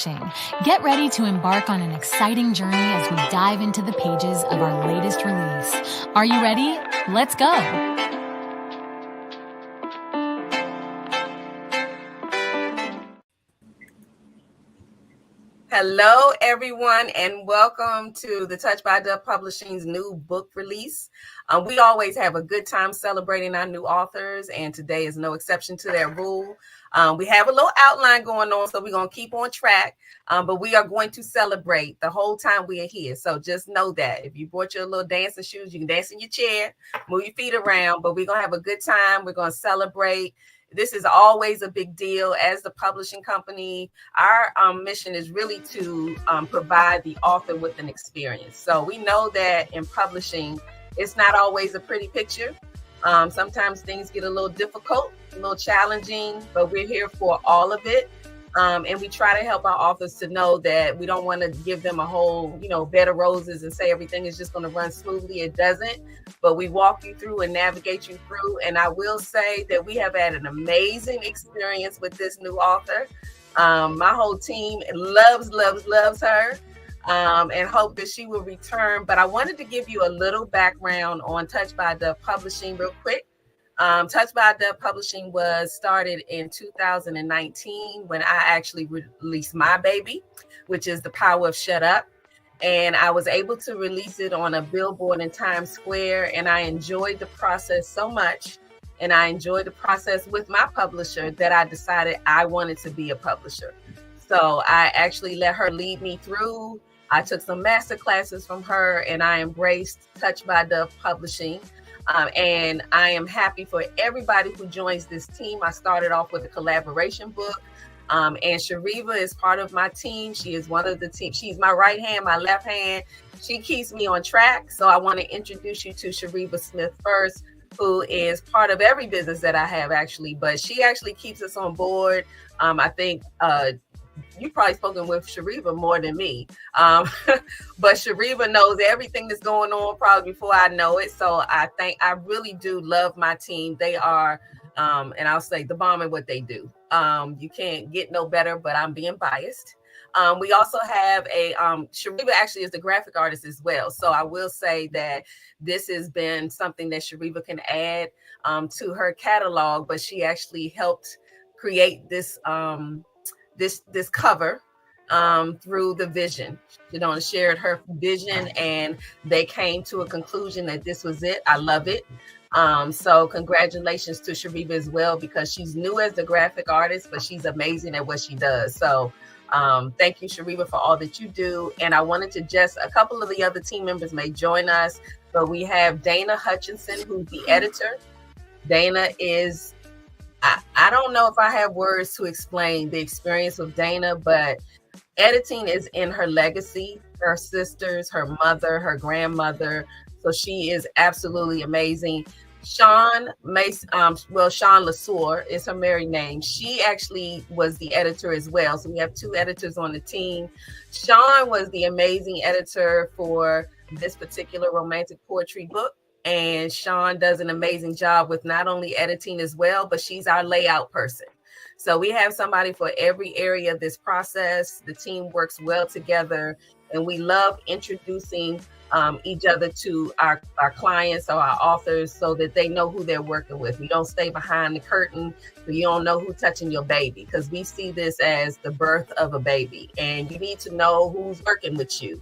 Publishing. Get ready to embark on an exciting journey as we dive into the pages of our latest release. Are you ready? Let's go! Hello, everyone, and welcome to the Touch by Dove Publishing's new book release. We always have a good time celebrating our new authors, and today is no exception to that rule. We have a little outline going on, so we're going to keep on track, but we are going to celebrate the whole time we are here. So just know that if you brought your little dancing shoes, you can dance in your chair, move your feet around, but we're going to have a good time. We're going to celebrate. This is always a big deal. As the publishing company, our mission is really to provide the author with an experience. So we know that in publishing, it's not always a pretty picture. Sometimes things get a little difficult, a little challenging, but we're here for all of it. And we try to help our authors to know that we don't want to give them a whole, bed of roses and say everything is just going to run smoothly. It doesn't, but we walk you through and navigate you through. And I will say that we have had an amazing experience with this new author. My whole team loves her and hope that she will return. But I wanted to give you a little background on Touch by Dove Publishing real quick. Touch by Dove Publishing was started in 2019 when I actually released my baby, which is The Power of Shut Up. And I was able to release it on a billboard in Times Square. And I enjoyed the process so much. And I enjoyed the process with my publisher that I decided I wanted to be a publisher. So I actually let her lead me through. I took some master classes from her and I embraced Touch by Dove Publishing. And I am happy for everybody who joins this team. I started off with a collaboration book. And Shariva is part of my team. She is one of the team. She's my right hand, my left hand. She keeps me on track. So I want to introduce you to Shariva Smith first, who is part of every business that I have actually, but she actually keeps us on board. I think you've probably spoken with Shariva more than me, but Shariva knows everything that's going on probably before I know it. So I really do love my team. They are, and I'll say the bomb at what they do. You can't get no better, but I'm being biased. We also have Shariva actually is the graphic artist as well. So I will say that this has been something that Shariva can add to her catalog, but she actually helped create this this cover through the vision. She shared her vision and they came to a conclusion that this was it. I love it. So congratulations to Shariva as well, because she's new as the graphic artist, but she's amazing at what she does. So thank you, Shariva, for all that you do. And I wanted to a couple of the other team members may join us, but we have Dana Hutchinson, who's the editor. Dana is, I don't know if I have words to explain the experience with Dana, but editing is in her legacy, her sisters, her mother, her grandmother. So she is absolutely amazing. Sean Lasore is her married name. She actually was the editor as well. So we have two editors on the team. Sean was the amazing editor for this particular romantic poetry book. And Sean does an amazing job with not only editing as well, but she's our layout person. So we have somebody for every area of this process. The team works well together, and we love introducing each other to our clients or our authors so that they know who they're working with. We don't stay behind the curtain so you don't know who's touching your baby, because we see this as the birth of a baby, and you need to know who's working with you.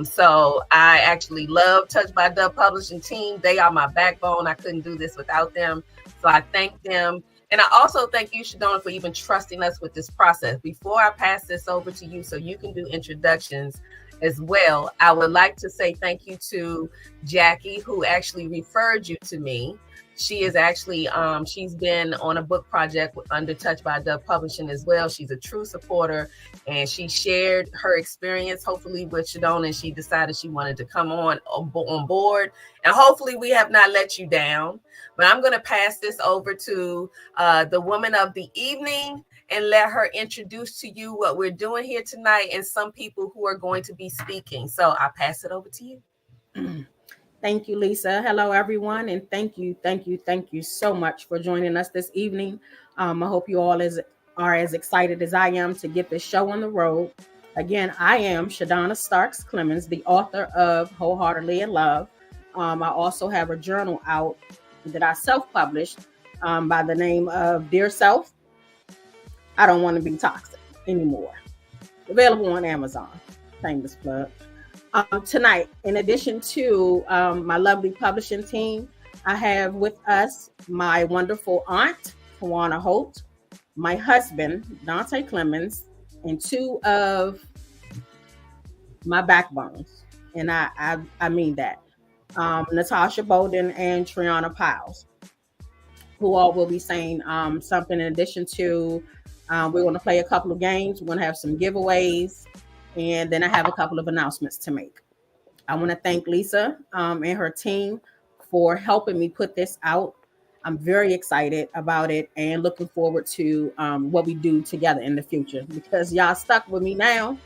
So I actually love Touch by Dove Publishing team. They are my backbone. I couldn't do this without them. So I thank them. And I also thank you, Shadona, for even trusting us with this process. Before I pass this over to you so you can do introductions as well, I would like to say thank you to Jackie, who actually referred you to me. She is actually, she's been on a book project under Touch by Dove Publishing as well. She's a true supporter, and she shared her experience, hopefully with Shadona, and she decided she wanted to come on board. And hopefully we have not let you down. But I'm going to pass this over to the woman of the evening and let her introduce to you what we're doing here tonight and some people who are going to be speaking. So I'll pass it over to you. Thank you, Lisa. Hello, everyone. And thank you so much for joining us this evening. I hope you all are as excited as I am to get this show on the road. Again, I am Shadonna Starks Clemens, the author of Wholeheartedly in Love. I also have a journal out that I self-published by the name of Dear Self, I Don't Want to Be Toxic Anymore. Available on Amazon. Famous plug. Tonight, in addition to my lovely publishing team, I have with us my wonderful aunt, Tawana Holt, my husband, Dante Clemens, and two of my backbones. And I mean that. Natasha Bolden and Triana Piles, who all will be saying something in addition to, we're going to play a couple of games. We're going to have some giveaways. And then I have a couple of announcements to make. I want to thank Lisa and her team for helping me put this out. I'm very excited about it and looking forward to what we do together in the future, because y'all stuck with me now.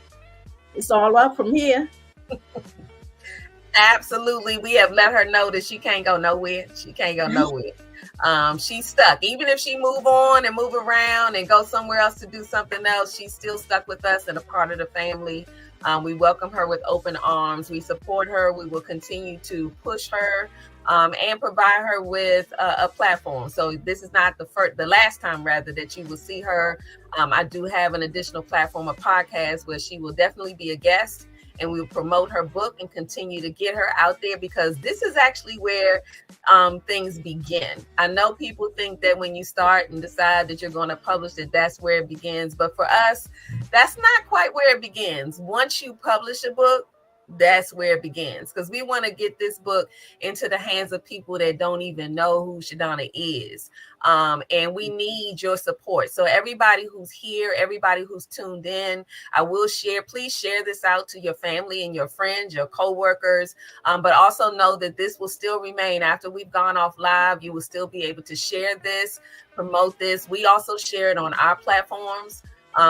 It's all up from here. Absolutely. We have let her know that she can't go nowhere. She can't go nowhere. She's stuck. Even if she move on and move around and go somewhere else to do something else, she's still stuck with us and a part of the family. We welcome her with open arms. We support her. We will continue to push her and provide her with a platform. So this is not the last time rather that you will see her. I do have an additional platform, a podcast, where she will definitely be a guest, and we will promote her book and continue to get her out there, because this is actually where things begin. I know people think that when you start and decide that you're going to publish it, that's where it begins. But for us, that's not quite where it begins. Once you publish a book, that's where it begins, because we want to get this book into the hands of people that don't even know who Shadonna is. And we need your support. So everybody who's here, everybody who's tuned in, I will share, please share this out to your family and your friends, your coworkers, but also know that this will still remain after we've gone off live. You will still be able to share this, promote this. We also share it on our platforms.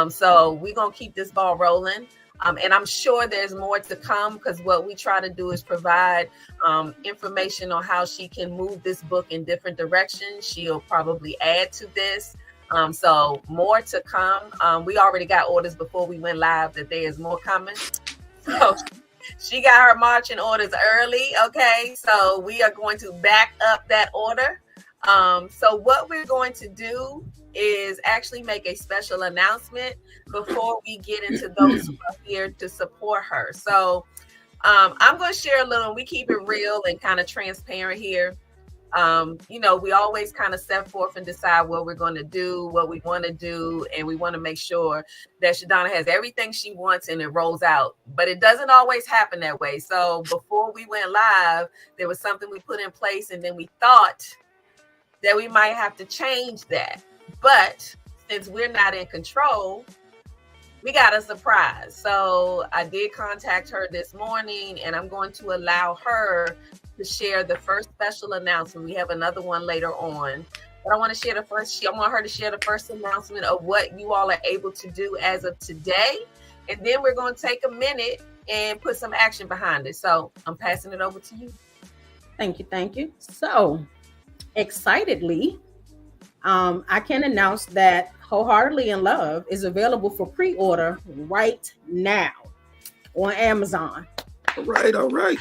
So we're going to keep this ball rolling. And I'm sure there's more to come, because what we try to do is provide information on how she can move this book in different directions. She'll probably add to this. So more to come. We already got orders before we went live that there is more coming. So she got her marching orders early. Okay. So we are going to back up that order. So what we're going to do is actually make a special announcement before we get into those who are here to support her. So I'm going to share a little. We keep it real and kind of transparent here. We always kind of set forth and decide what we're going to do, what we want to do, and we want to make sure that Shadonna has everything she wants and it rolls out. But it doesn't always happen that way. So before we went live, there was something we put in place, and then we thought that we might have to change that. But since we're not in control, we got a surprise. So I did contact her this morning, and I'm going to allow her to share the first special announcement. We have another one later on, but I want to share the first. I want her to share the first announcement of what you all are able to do as of today. And then we're going to take a minute and put some action behind it. So I'm passing it over to you. Thank you. Thank you. So excitedly, I can announce that Wholeheartedly in Love is available for pre-order right now on Amazon. All right.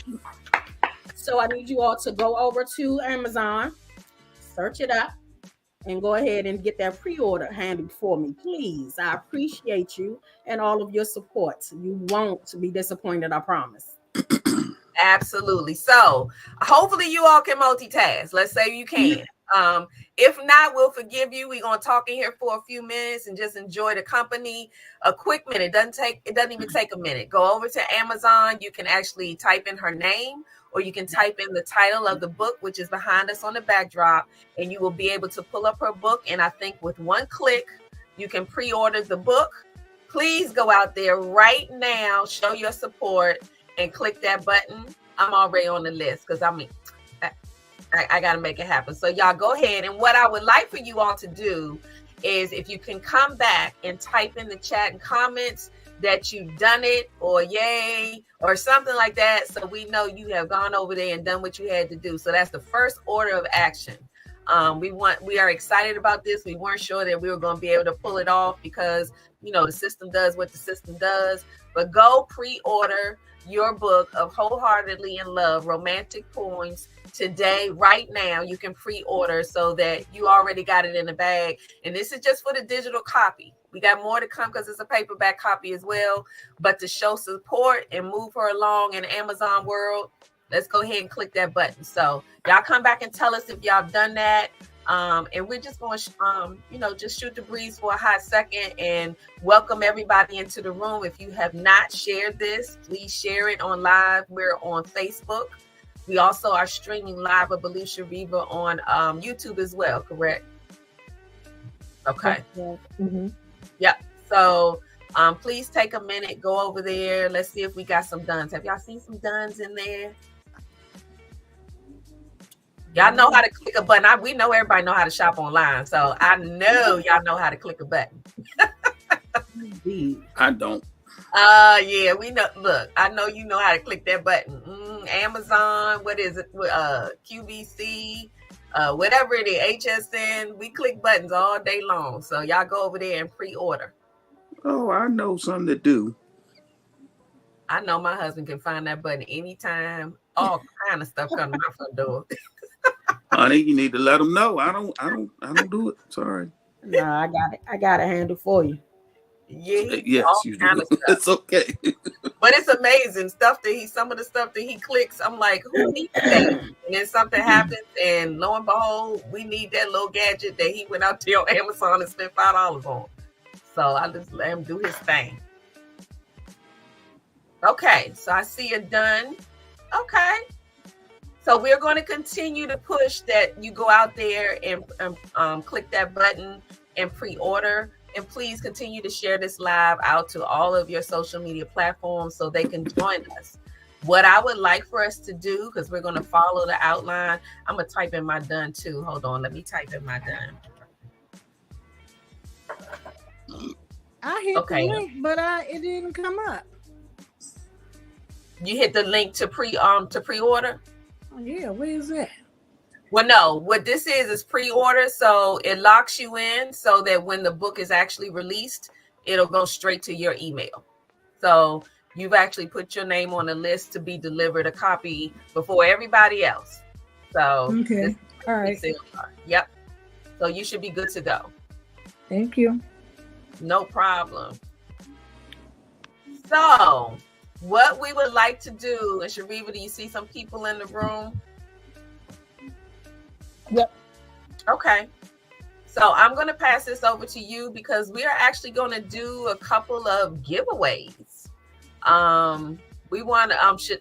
So I need you all to go over to Amazon, search it up, and go ahead and get that pre-order handled for me, please. I appreciate you and all of your support. You won't be disappointed, I promise. Absolutely. So hopefully you all can multitask. Let's say you can. If not, we'll forgive you. We're going to talk in here for a few minutes and just enjoy the company. A quick minute. It doesn't even take a minute. Go over to Amazon. You can actually type in her name, or you can type in the title of the book, which is behind us on the backdrop, and you will be able to pull up her book. And I think with one click, you can pre-order the book. Please go out there right now, show your support, and click that button. I'm already on the list, because I got to make it happen. So y'all go ahead. And what I would like for you all to do is, if you can come back and type in the chat and comments that you've done it, or yay, or something like that, so we know you have gone over there and done what you had to do. So that's the first order of action. We are excited about this. We weren't sure that we were going to be able to pull it off because, you know, the system does what the system does. But go pre-order your book of Wholeheartedly in Love, Romantic Poems today, right now. You can pre-order so that you already got it in the bag. And this is just for the digital copy. We got more to come because it's a paperback copy as well. But to show support and move her along in the Amazon world, let's go ahead and click that button. So y'all come back and tell us if y'all have done that. And we're just going to, just shoot the breeze for a hot second and welcome everybody into the room. If you have not shared this, please share it on live. We're on Facebook. We also are streaming live with Belisha Riva on YouTube as well, correct? Okay. Mm-hmm. Yep. So please take a minute, go over there. Let's see if we got some duns. Have y'all seen some duns in there? Y'all know how to click a button. We know everybody know how to shop online. So I know y'all know how to click a button. I don't. Yeah, we know. Look, I know you know how to click that button. Amazon, what is it? QVC, whatever it is, HSN. We click buttons all day long. So y'all go over there and pre-order. Oh, I know some that do. I know my husband can find that button anytime. All kind of stuff come to my front door. Honey, you need to let them know. I don't do it. Sorry. No, I got a handle for you. Yeah, yes, you do. It's okay. But it's amazing stuff that some of the stuff that he clicks. I'm like, who needs that? And then something happens, and lo and behold, we need that little gadget that he went out there on Amazon and spent $5 on. So I just let him do his thing. Okay, so I see it done. Okay. So we're going to continue to push that you go out there and click that button and pre-order. And please continue to share this live out to all of your social media platforms so they can join us. What I would like for us to do, because we're going to follow the outline. I'm going to type in my done too. Hold on. Let me type in my done. I hit the link, but it didn't come up. You hit the link to pre-order? Oh, yeah, where is that? Well, no, what this is pre-order. So it locks you in so that when the book is actually released, it'll go straight to your email. So you've actually put your name on the list to be delivered a copy before everybody else. So okay. All right. Yep. So you should be good to go. Thank you. No problem. So what we would like to do, and Shariva, do you see some people in the room? Yep. Okay. So I'm going to pass this over to you because we are actually going to do a couple of giveaways. We want to,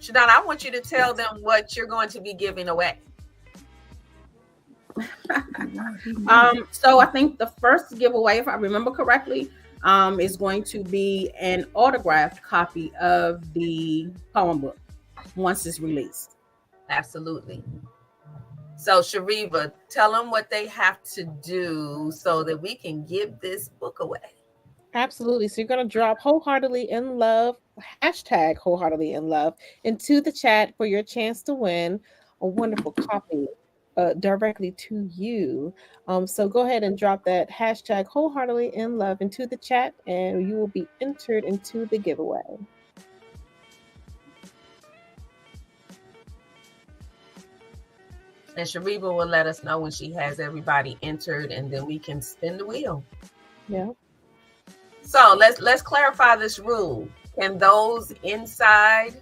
Shadana, I want you to tell them what you're going to be giving away. So I think the first giveaway, if I remember correctly, is going to be an autographed copy of the poem book once it's released. Absolutely. So Shariva, tell them what they have to do so that we can give this book away. Absolutely. So you're going to drop Wholeheartedly in Love, hashtag Wholeheartedly in Love, into the chat for your chance to win a wonderful copy directly to you. So go ahead and drop that hashtag Wholeheartedly in Love into the chat and you will be entered into the giveaway. And Shariva will let us know when she has everybody entered and then we can spin the wheel. Yeah. So let's clarify this rule. Can those inside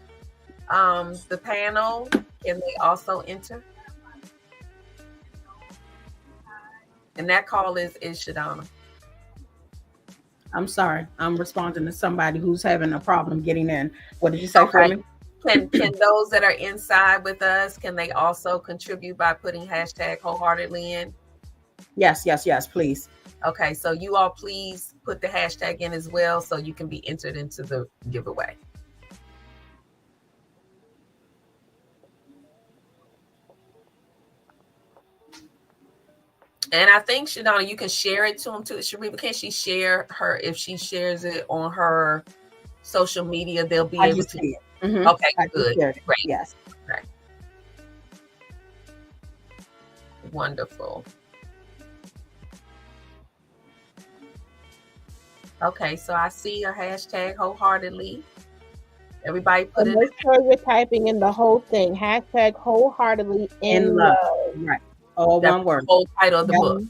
the panel, can they also enter? And that call is Shadana. I'm sorry. I'm responding to somebody who's having a problem getting in. What did you say for me? Can those that are inside with us, can they also contribute by putting hashtag Wholeheartedly in? Yes, please. Okay, so you all please put the hashtag in as well so you can be entered into the giveaway. And I think, Shadana, you can share it to them too. Shariva, can she share if she shares it on her social media, they'll be able to. Mm-hmm. Okay, good. Great. Yes. Okay. Wonderful. Okay, so I see a hashtag wholeheartedly. Everybody put it. Make sure you're typing in the whole thing. Hashtag wholeheartedly in love. Right. All That's one word. The whole title of the book.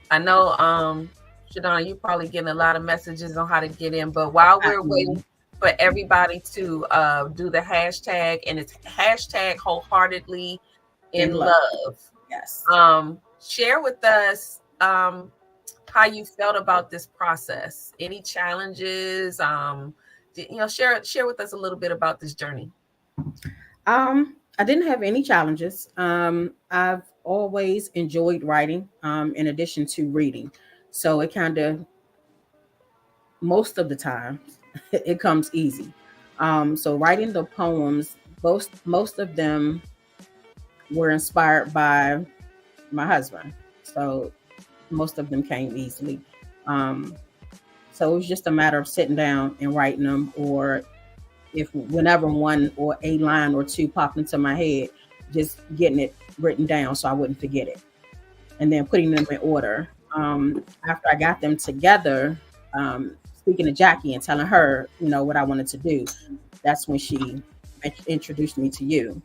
I know, Shadonna, you're probably getting a lot of messages on how to get in, but while we're waiting for everybody to do the hashtag, and it's hashtag wholeheartedly in love. Yes. Share with us how you felt about this process. Any challenges? Share with us a little bit about this journey. I didn't have any challenges. I've always enjoyed writing, in addition to reading. So it kind of, most of the time, it comes easy. So writing the poems, most of them were inspired by my husband. So most of them came easily. So it was just a matter of sitting down and writing them, or whenever one or a line or two popped into my head, just getting it written down so I wouldn't forget it, and then putting them in order. After I got them together, speaking to Jackie and telling her, what I wanted to do, that's when she introduced me to you.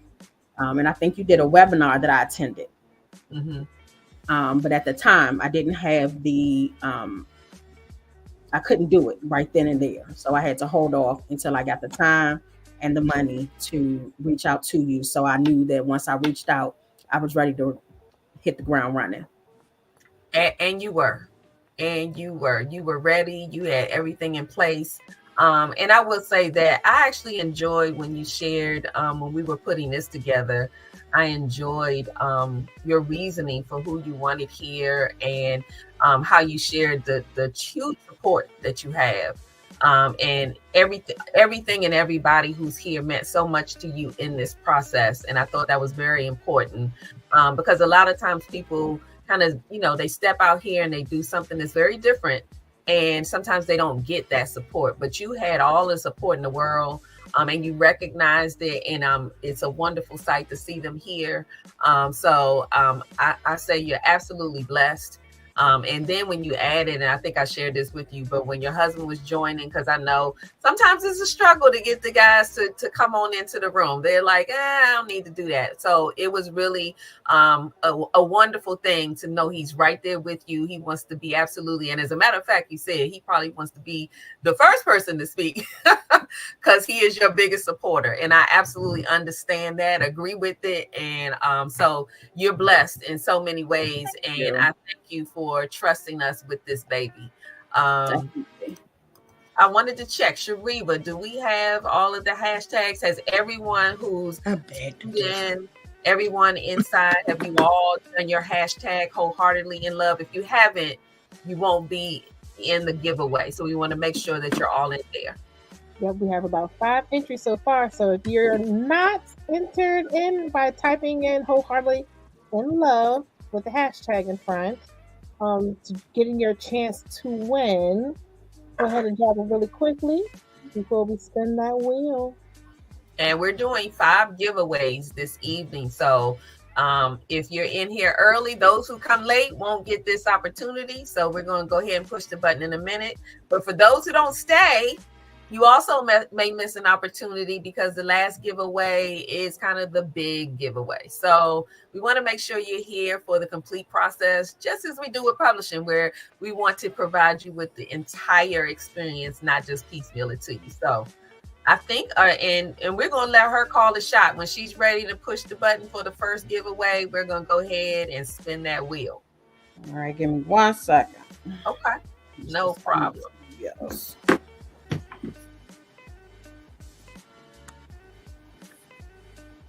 And I think you did a webinar that I attended. Mm-hmm. But at the time, I didn't have I couldn't do it right then and there. So I had to hold off until I got the time and the money to reach out to you. So I knew that once I reached out, I was ready to hit the ground running. And you were. You were ready. You had everything in place. And I will say that I actually enjoyed when you shared, when we were putting this together, I enjoyed your reasoning for who you wanted here, and how you shared the huge support that you have. And everything and everybody who's here meant so much to you in this process. And I thought that was very important, because a lot of times people kind of, they step out here and they do something that's very different, and sometimes they don't get that support. But you had all the support in the world, and you recognized it, and it's a wonderful sight to see them here. So I say you're absolutely blessed. And then when you added, and I think I shared this with you, but when your husband was joining, because I know sometimes it's a struggle to get the guys to come on into the room. They're like, I don't need to do that. So it was really a wonderful thing to know he's right there with you. He wants to be absolutely, and as a matter of fact, you said he probably wants to be the first person to speak because he is your biggest supporter. And I absolutely understand that, agree with it. And so you're blessed in so many ways. And I thank you for trusting us with this baby. I wanted to check, Shariva, do we have all of the hashtags? Has everyone who's in, everyone inside, have you all done your hashtag wholeheartedly in love? If you haven't, you won't be in the giveaway. So we want to make sure that you're all in there. Yep, we have about 5 entries so far. So if you're not entered in by typing in wholeheartedly in love with the hashtag in front, to getting your chance to win, go ahead and drop it really quickly before we spin that wheel. And we're doing 5 giveaways this evening. So if you're in here early, those who come late won't get this opportunity. So we're going to go ahead and push the button in a minute. But for those who don't stay, you also may miss an opportunity, because the last giveaway is kind of the big giveaway. So we want to make sure you're here for the complete process, just as we do with publishing, where we want to provide you with the entire experience, not just piecemeal it to you. So I think, and we're going to let her call the shot. When she's ready to push the button for the first giveaway, we're going to go ahead and spin that wheel. All right, give me 1 second. Okay, no problem. Yes.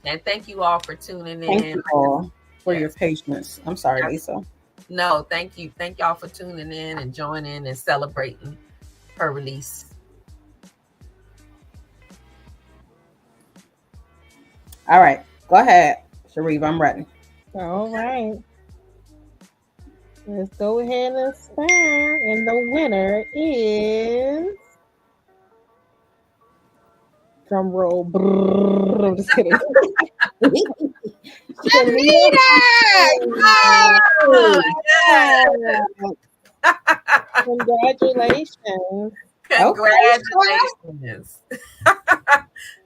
And thank you all for tuning in. Thank you all for your patience. I'm sorry, Lisa. No, thank you. Thank y'all for tuning in and joining and celebrating her release. All right, go ahead, Shariva. I'm ready. All right. Let's go ahead and start. And the winner is... Drum roll. Brrr. I'm just kidding. Oh, yes. Congratulations. Congratulations.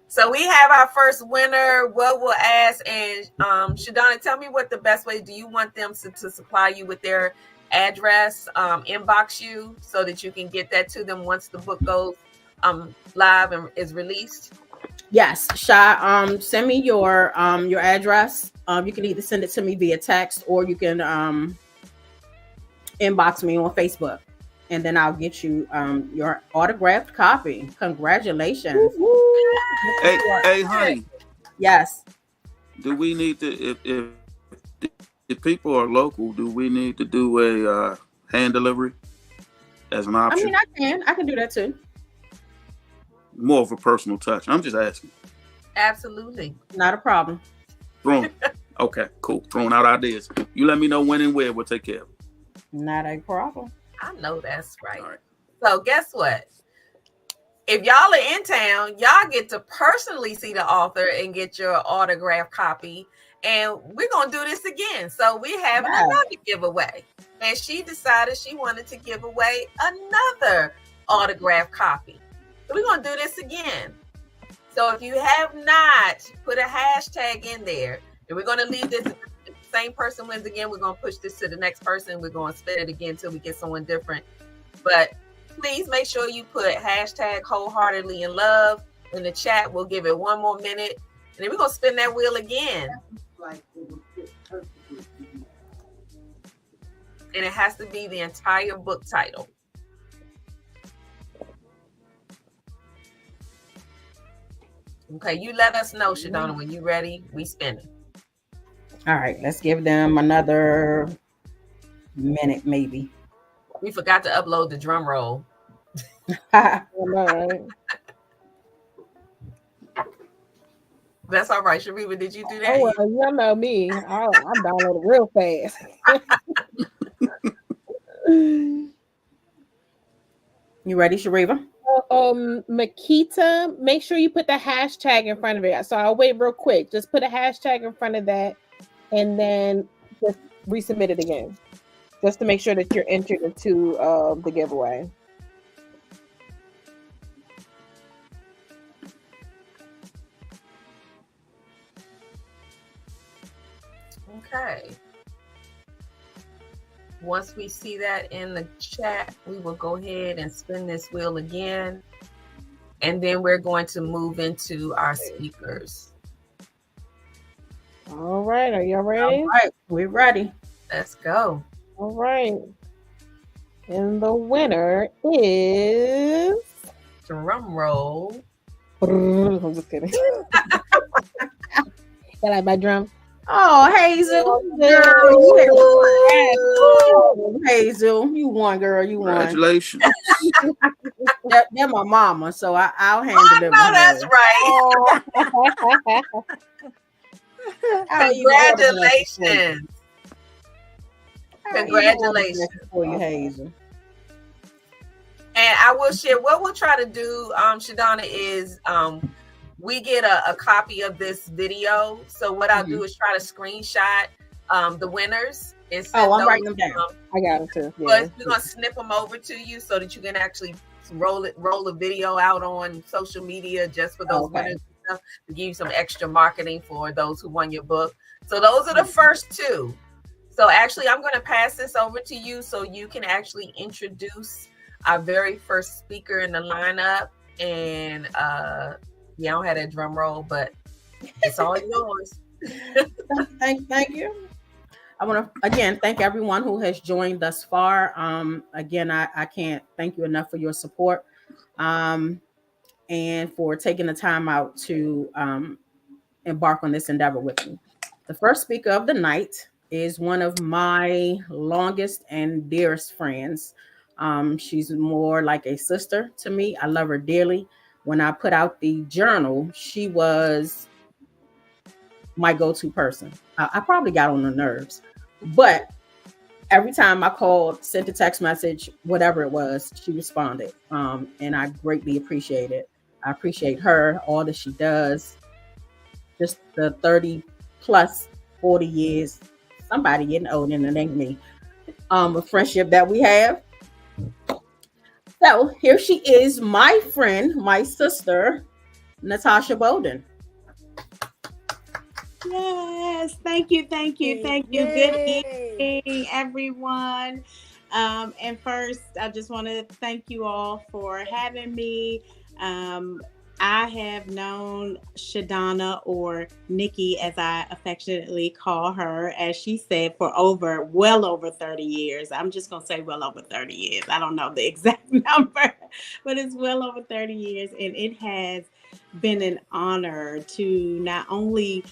So we have our first winner. What we'll ask, and Shadonna, tell me what the best way. Do you want them to supply you with their address, inbox you so that you can get that to them once the book goes live and is released? Yes, Shy. Send me your address. You can either send it to me via text or you can inbox me on Facebook, and then I'll get you your autographed copy. Congratulations. Hey, honey. Yes. Do we need to if people are local? Do we need to do a hand delivery as an option? I mean, I can do that too. More of a personal touch. I'm just asking. Absolutely. Not a problem. Okay, cool. Throwing out ideas. You let me know when and where. We'll take care of it. Not a problem. I know that's right. All right. So guess what? If y'all are in town, y'all get to personally see the author and get your autograph copy. And we're going to do this again. So we have another giveaway. And she decided she wanted to give away another autograph copy. So we're going to do this again. So if you have not put a hashtag in there, and we're going to leave this, if the same person wins again, we're going to push this to the next person. We're going to spin it again until we get someone different. But please make sure you put hashtag wholeheartedly in love in the chat. We'll give it one more minute. And then we're going to spin that wheel again. And it has to be the entire book title. Okay, you let us know, Shadonna, when you're ready. We spin it. All right, let's give them another minute, maybe. We forgot to upload the drum roll. That's all right. Sharifa, did you do that? Oh, well, you know me. I'm downloading real fast. You ready, Sharifa? Makita, make sure you put the hashtag in front of it. So I'll wait real quick. Just put a hashtag in front of that and then just resubmit it again. Just to make sure that you're entered into the giveaway. Okay. Once we see that in the chat, we will go ahead and spin this wheel again. And then we're going to move into our speakers. All right. Are y'all ready? All right. We're ready. Let's go. All right. And the winner is... Drum roll. I'm just kidding. I like my drum. Oh, Hazel. Girl, Hazel, you won, girl. You won. Congratulations. They're my mama, so I'll handle it. No, that's right. Congratulations. Congratulations for you, Hazel. And I will share what we'll try to do, Shadonna, is we get a copy of this video. So what I'll do is try to screenshot the winners. And I'm writing them down. I got them too. Yeah. But we're gonna snip them over to you so that you can actually roll a video out on social media just for those winners and stuff, to give you some extra marketing for those who won your book. So those are the first two. So actually, I'm going to pass this over to you so you can actually introduce our very first speaker in the lineup. And I don't have that drum roll, but it's all yours. Thank you. I want to again thank everyone who has joined thus far. Again, I can't thank you enough for your support and for taking the time out to embark on this endeavor with me. The first speaker of the night is one of my longest and dearest friends. She's more like a sister to me. I love her dearly. When I put out the journal, she was my go-to person. I probably got on her nerves, but every time I called, sent a text message, whatever it was, she responded. And I greatly appreciate it. I appreciate her, all that she does, just the 30 plus 40 years, somebody getting older than it ain't me, a friendship that we have. So here she is, my friend, my sister, Natasha Bowden. Yes, thank you. Good evening, everyone. And first, I just want to thank you all for having me. I have known Shadana, or Nikki, as I affectionately call her, as she said, for well over 30 years. I'm just going to say well over 30 years. I don't know the exact number, but it's well over 30 years. And it has been an honor to not only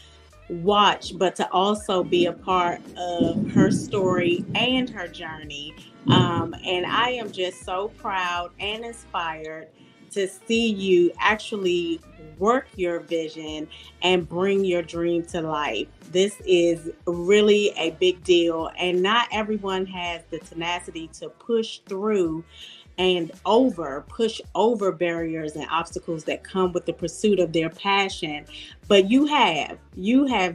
watch, but to also be a part of her story and her journey. And I am just so proud and inspired to see you actually work your vision and bring your dream to life. This is really a big deal, and not everyone has the tenacity to push through and push over barriers and obstacles that come with the pursuit of their passion. But you have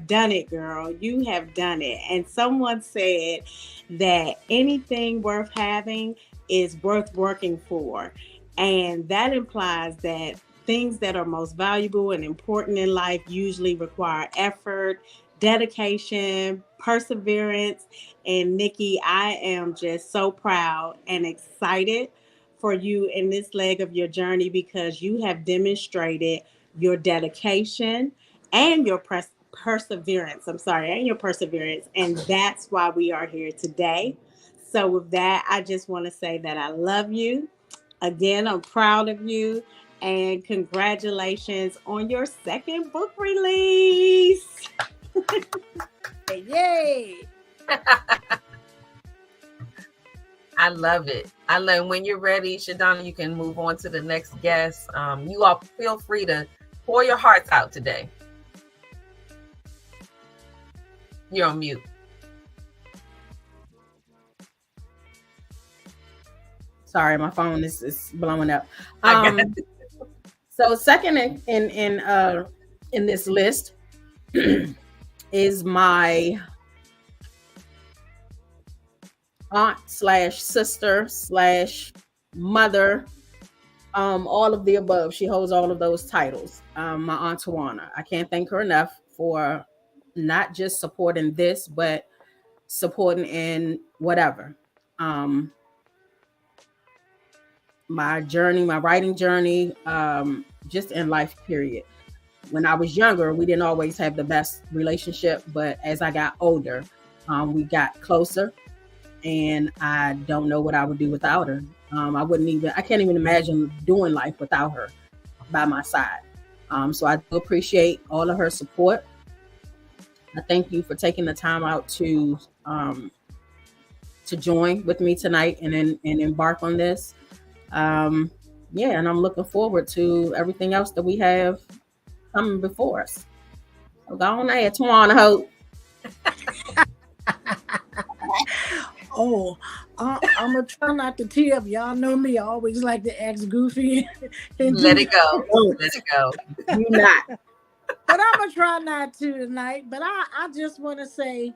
done it, girl. You have done it. And someone said that anything worth having is worth working for. And that implies that things that are most valuable and important in life usually require effort, dedication, perseverance. And Nikki, I am just so proud and excited for you in this leg of your journey, because you have demonstrated your dedication and your perseverance. And that's why we are here today. So with that, I just want to say that I love you. Again, I'm proud of you, and congratulations on your second book release. Yay! I love it. When you're ready, Shadana, you can move on to the next guest. You all feel free to pour your hearts out today. You're on mute. Sorry, my phone is blowing up. So second in this list is my aunt / sister / mother, all of the above. She holds all of those titles. My Aunt Tawana. I can't thank her enough for not just supporting this, but supporting in whatever. My journey, my writing journey, just in life, period. When I was younger, we didn't always have the best relationship, but as I got older, we got closer, and I don't know what I would do without her. I can't even imagine doing life without her by my side. So I do appreciate all of her support. I thank you for taking the time out to join with me tonight and embark on this. And I'm looking forward to everything else that we have coming before us. So go on ahead, Tawana Hope. I'm gonna try not to tear up. Y'all know me. I always like to act goofy. Let it go. You not. But I'm gonna try not to tonight. But I just want to say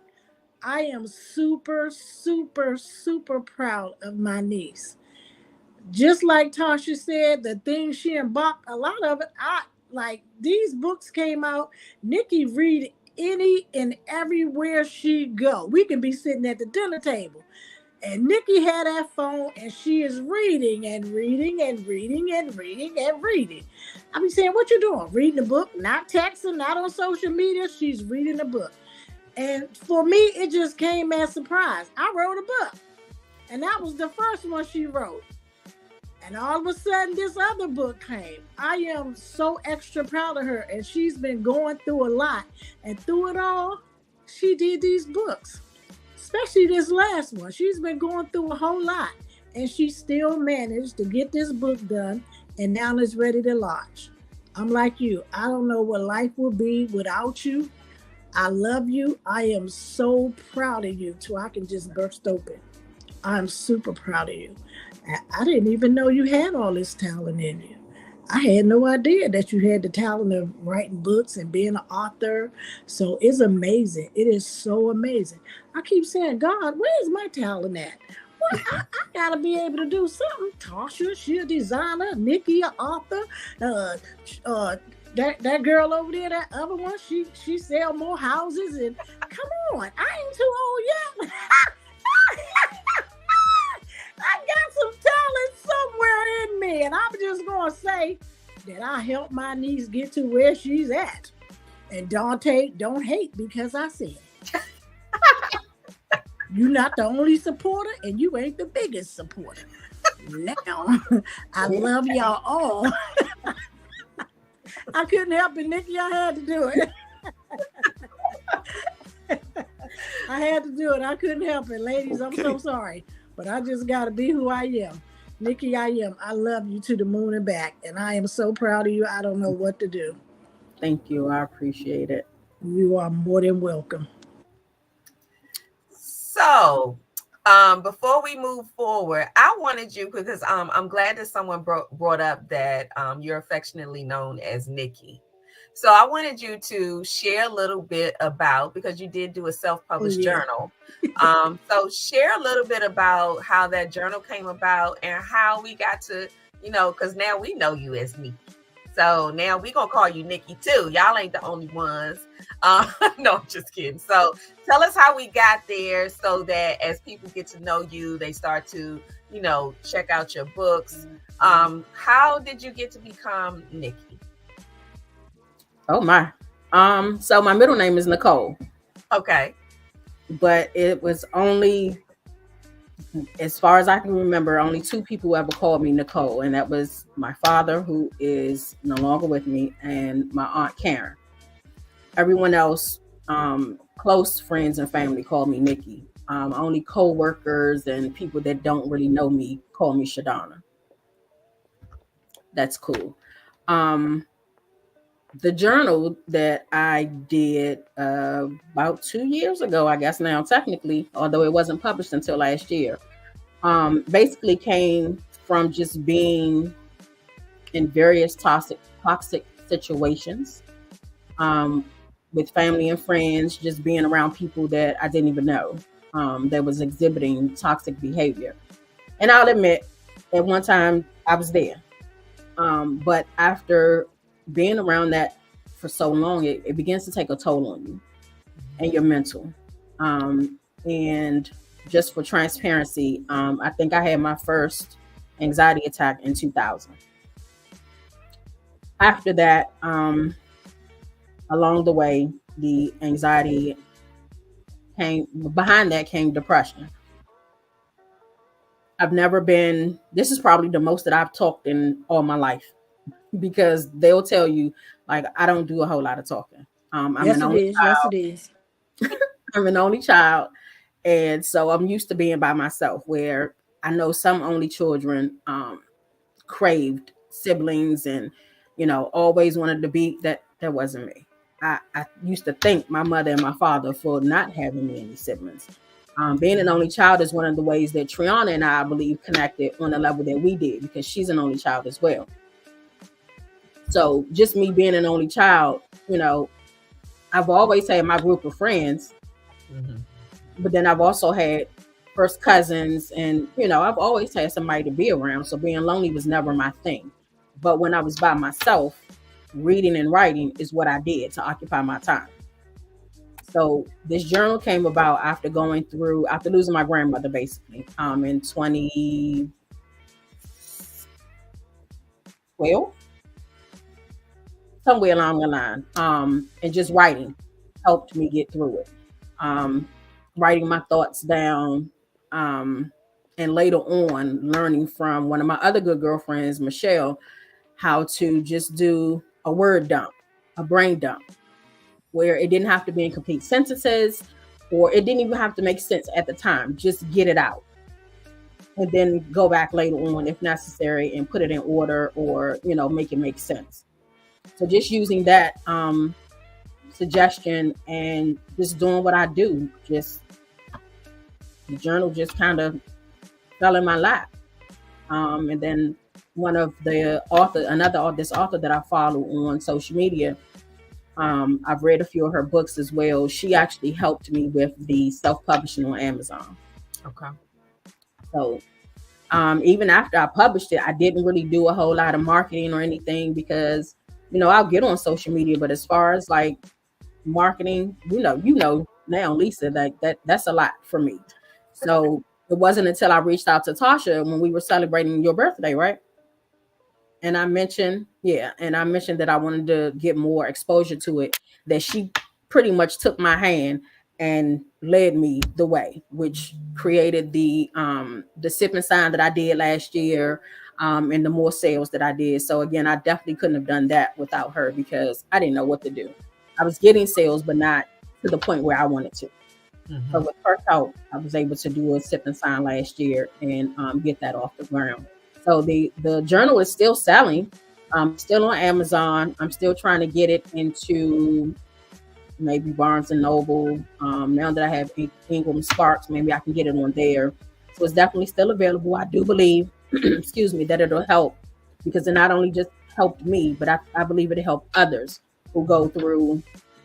I am super, super, super proud of my niece. Just like Tasha said, the things she embarked, a lot of it, these books came out. Nikki read any and everywhere she go. We can be sitting at the dinner table, and Nikki had that phone, and she is reading and reading and reading and reading and reading. I be saying, what you doing? Reading a book, not texting, not on social media. She's reading a book. And for me, it just came as a surprise. I wrote a book, and that was the first one she wrote. And all of a sudden, this other book came. I am so extra proud of her, and she's been going through a lot. And through it all, she did these books, especially this last one. She's been going through a whole lot, and she still managed to get this book done, and now it's ready to launch. I'm like you. I don't know what life will be without you, I love you. I am so proud of you till I can just burst open. I'm super proud of you. I didn't even know you had all this talent in you. I had no idea that you had the talent of writing books and being an author. So it's amazing. It is so amazing. I keep saying, God, where's my talent at? What? I gotta be able to do something. Tasha, she a designer. Nikki, an author. Uh, uh, that girl over there, that other one, she sell more houses. And come on, I ain't too old yet. I got some talent somewhere in me, and I'm just gonna say that I helped my niece get to where she's at. And Dante, don't hate because I said it. You're not the only supporter, and you ain't the biggest supporter. Now, I love y'all all. I couldn't help it, Nikki. I had to do it. I had to do it. I couldn't help it. Ladies, I'm so sorry. But I just got to be who I am. Nikki, I am. I love you to the moon and back. And I am so proud of you. I don't know what to do. Thank you. I appreciate it. You are more than welcome. So, before we move forward, I wanted you, because I'm glad that someone brought up that you're affectionately known as Nikki. So I wanted you to share a little bit about, because you did do a self-published journal. So share a little bit about how that journal came about and how we got to, because now we know you as Nikki. So now we're going to call you Nikki too. Y'all ain't the only ones. No, I'm just kidding. So tell us how we got there so that as people get to know you, they start to, check out your books. How did you get to become Nikki? Oh my. So my middle name is Nicole. Okay. But it was only, as far as I can remember, only two people ever called me Nicole. And that was my father, who is no longer with me, and my Aunt Karen. Everyone else, close friends and family, called me Nikki. Only co-workers and people that don't really know me call me Shadana. That's cool. The journal that I did about 2 years ago, I guess now technically, although it wasn't published until last year, basically came from just being in various toxic situations with family and friends, just being around people that I didn't even know that was exhibiting toxic behavior. And I'll admit, at one time I was there. But after being around that for so long, it begins to take a toll on you and your mental. And just for transparency, I think I had my first anxiety attack in 2000. After that, along the way, the anxiety behind that came depression. I've never been, this is probably the most that I've talked in all my life, because they'll tell you, like, I don't do a whole lot of talking. I'm an only child. Yes, it is. I'm an only child. And so I'm used to being by myself, where I know some only children craved siblings and, always wanted to be that. That wasn't me. I used to thank my mother and my father for not having me any siblings. Being an only child is one of the ways that Triana and I believe connected on the level that we did, because she's an only child as well. So just me being an only child, I've always had my group of friends, but then I've also had first cousins, and, I've always had somebody to be around. So being lonely was never my thing. But when I was by myself, reading and writing is what I did to occupy my time. So this journal came about after losing my grandmother, basically, in 2012. Somewhere along the line, and just writing helped me get through it. Writing my thoughts down, and later on learning from one of my other good girlfriends, Michelle, how to just do a word dump, a brain dump, where it didn't have to be in complete sentences, or it didn't even have to make sense at the time. Just get it out, and then go back later on if necessary and put it in order, or make it make sense. So just using that suggestion and just doing what I do. Just the journal just kind of fell in my lap. And then one of the this author that I follow on social media, I've read a few of her books as well. She actually helped me with the self-publishing on Amazon. Okay. So even after I published it, I didn't really do a whole lot of marketing or anything because, I'll get on social media, but as far as like marketing, now, Lisa, that's a lot for me. So it wasn't until I reached out to Tasha when we were celebrating your birthday, right? And I mentioned that I wanted to get more exposure to it, that she pretty much took my hand and led me the way, which created the sipping sign that I did last year, and the more sales that I did. So again, I definitely couldn't have done that without her because I didn't know what to do. I was getting sales, but not to the point where I wanted to. Mm-hmm. But with her help, I was able to do a sipping sign last year and get that off the ground. So the journal is still selling. Still on Amazon. I'm still trying to get it into maybe Barnes and Noble. Now that I have Ingram Sparks, maybe I can get it on there. So it's definitely still available. I do believe, excuse me, that it'll help because it not only just helped me, but I believe it'll help others who go through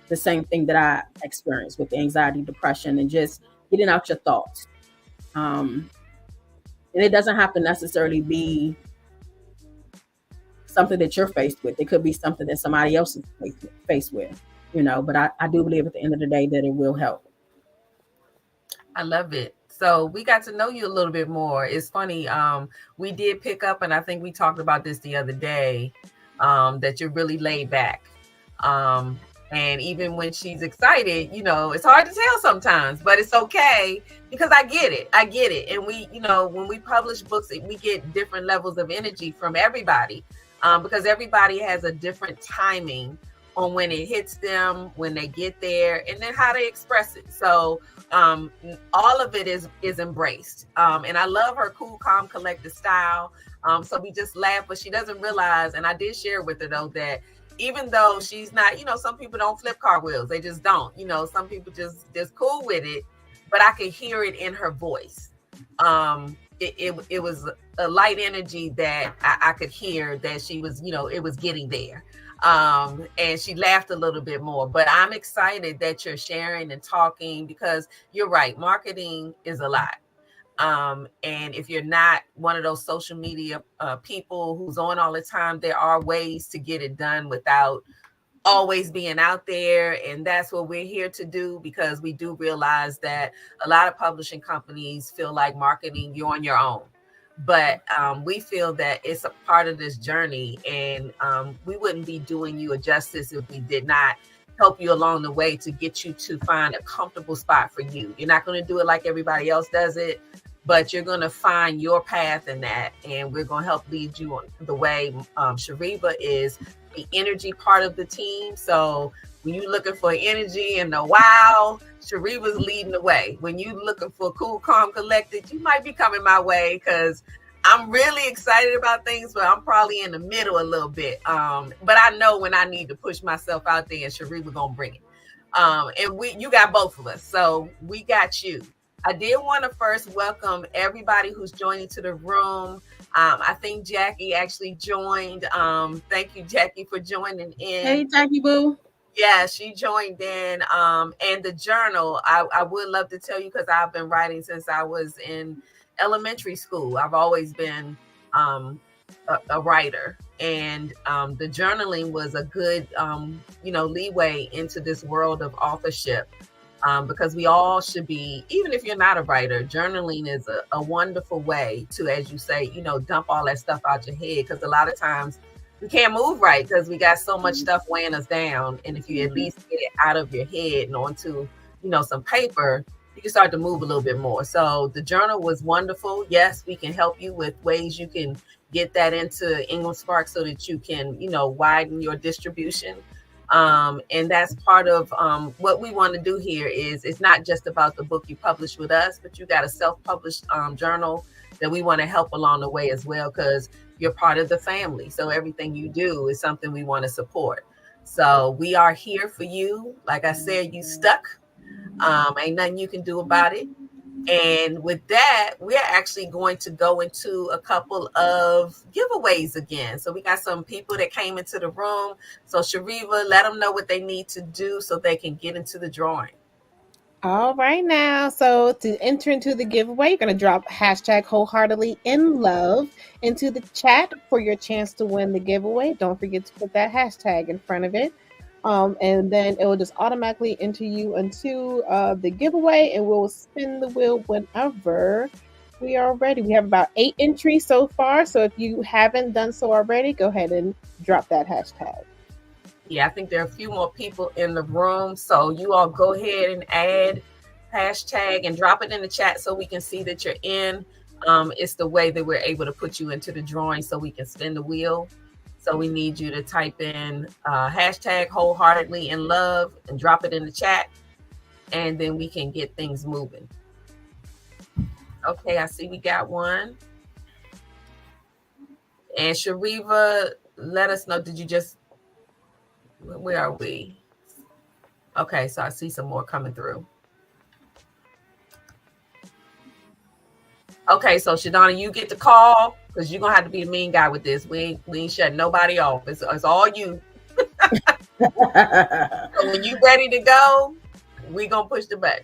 the same thing that I experienced with anxiety, depression, and just getting out your thoughts. And it doesn't have to necessarily be something that you're faced with. It could be something that somebody else is faced with, but I do believe at the end of the day that it will help. I love it. So we got to know you a little bit more. It's funny. We did pick up, and I think we talked about this the other day, that you're really laid back. And even when she's excited, it's hard to tell sometimes, but it's okay because I get it. And we, when we publish books, we get different levels of energy from everybody, because everybody has a different timing on when it hits them, when they get there, and then how they express it. So all of it is embraced. And I love her cool, calm, collected style. So we just laugh, but she doesn't realize, and I did share with her though, that even though she's not, some people don't flip cartwheels. They just don't, some people just cool with it, but I could hear it in her voice. It was a light energy that I could hear that she was, it was getting there. And she laughed a little bit more, but I'm excited that you're sharing and talking because you're right. Marketing is a lot. And if you're not one of those social media people who's on all the time, there are ways to get it done without always being out there. And that's what we're here to do, because we do realize that a lot of publishing companies feel like marketing, you're on your own. But we feel that it's a part of this journey, and we wouldn't be doing you a justice if we did not help you along the way to get you to find a comfortable spot for you. You're not going to do it like everybody else does it, but you're going to find your path in that, and we're going to help lead you on the way. Shariba is the energy part of the team. So when you're looking for energy and the wow, Shariba's leading the way. When you're looking for cool, calm, collected, you might be coming my way because I'm really excited about things, but I'm probably in the middle a little bit. But I know when I need to push myself out there, and Shariba gonna bring it. And you got both of us, so we got you. I did want to first welcome everybody who's joining to the room. I think Jackie actually joined. Thank you, Jackie, for joining in. Hey, Jackie Boo. Yeah, she joined in. And the journal, I would love to tell you, because I've been writing since I was in elementary school. I've always been a writer, and the journaling was a good leeway into this world of authorship, because we all should be, even if you're not a writer, journaling is a wonderful way to, as you say, dump all that stuff out your head, because a lot of times we can't move right because we got so much stuff weighing us down. And if you at least get it out of your head and onto some paper, you can start to move a little bit more. So the journal was wonderful. Yes, we can help you with ways you can get that into Ingram Spark so that you can, widen your distribution. And that's part of what we want to do here. Is it's not just about the book you publish with us, but you got a self-published journal that we want to help along the way as well, because you're part of the family. So everything you do is something we want to support. So we are here for you. Like I said, you stuck. Ain't nothing you can do about it. And with that, we're actually going to go into a couple of giveaways again. So we got some people that came into the room. So Shariva, let them know what they need to do so they can get into the drawing. All right now. So to enter into the giveaway, you're going to drop hashtag wholeheartedly in love into the chat for your chance to win the giveaway. Don't forget to put that hashtag in front of it. And then it will just automatically enter you into the giveaway, and we'll spin the wheel whenever we are ready. We have about 8 entries so far. So if you haven't done so already, go ahead and drop that hashtag. Yeah, I think there are a few more people in the room. So you all go ahead and add hashtag and drop it in the chat so we can see that you're in. It's the way that we're able to put you into the drawing so we can spin the wheel. So we need you to type in hashtag wholeheartedly in love and drop it in the chat. And then we can get things moving. Okay, I see we got one. And Shariva, let us know, did you just... Where are we? Okay, so I see some more coming through. Okay, so Shadonna, you get the call because you're gonna have to be the mean guy with this. We ain't shutting nobody off. It's all you. So when you ready to go, we gonna push the button.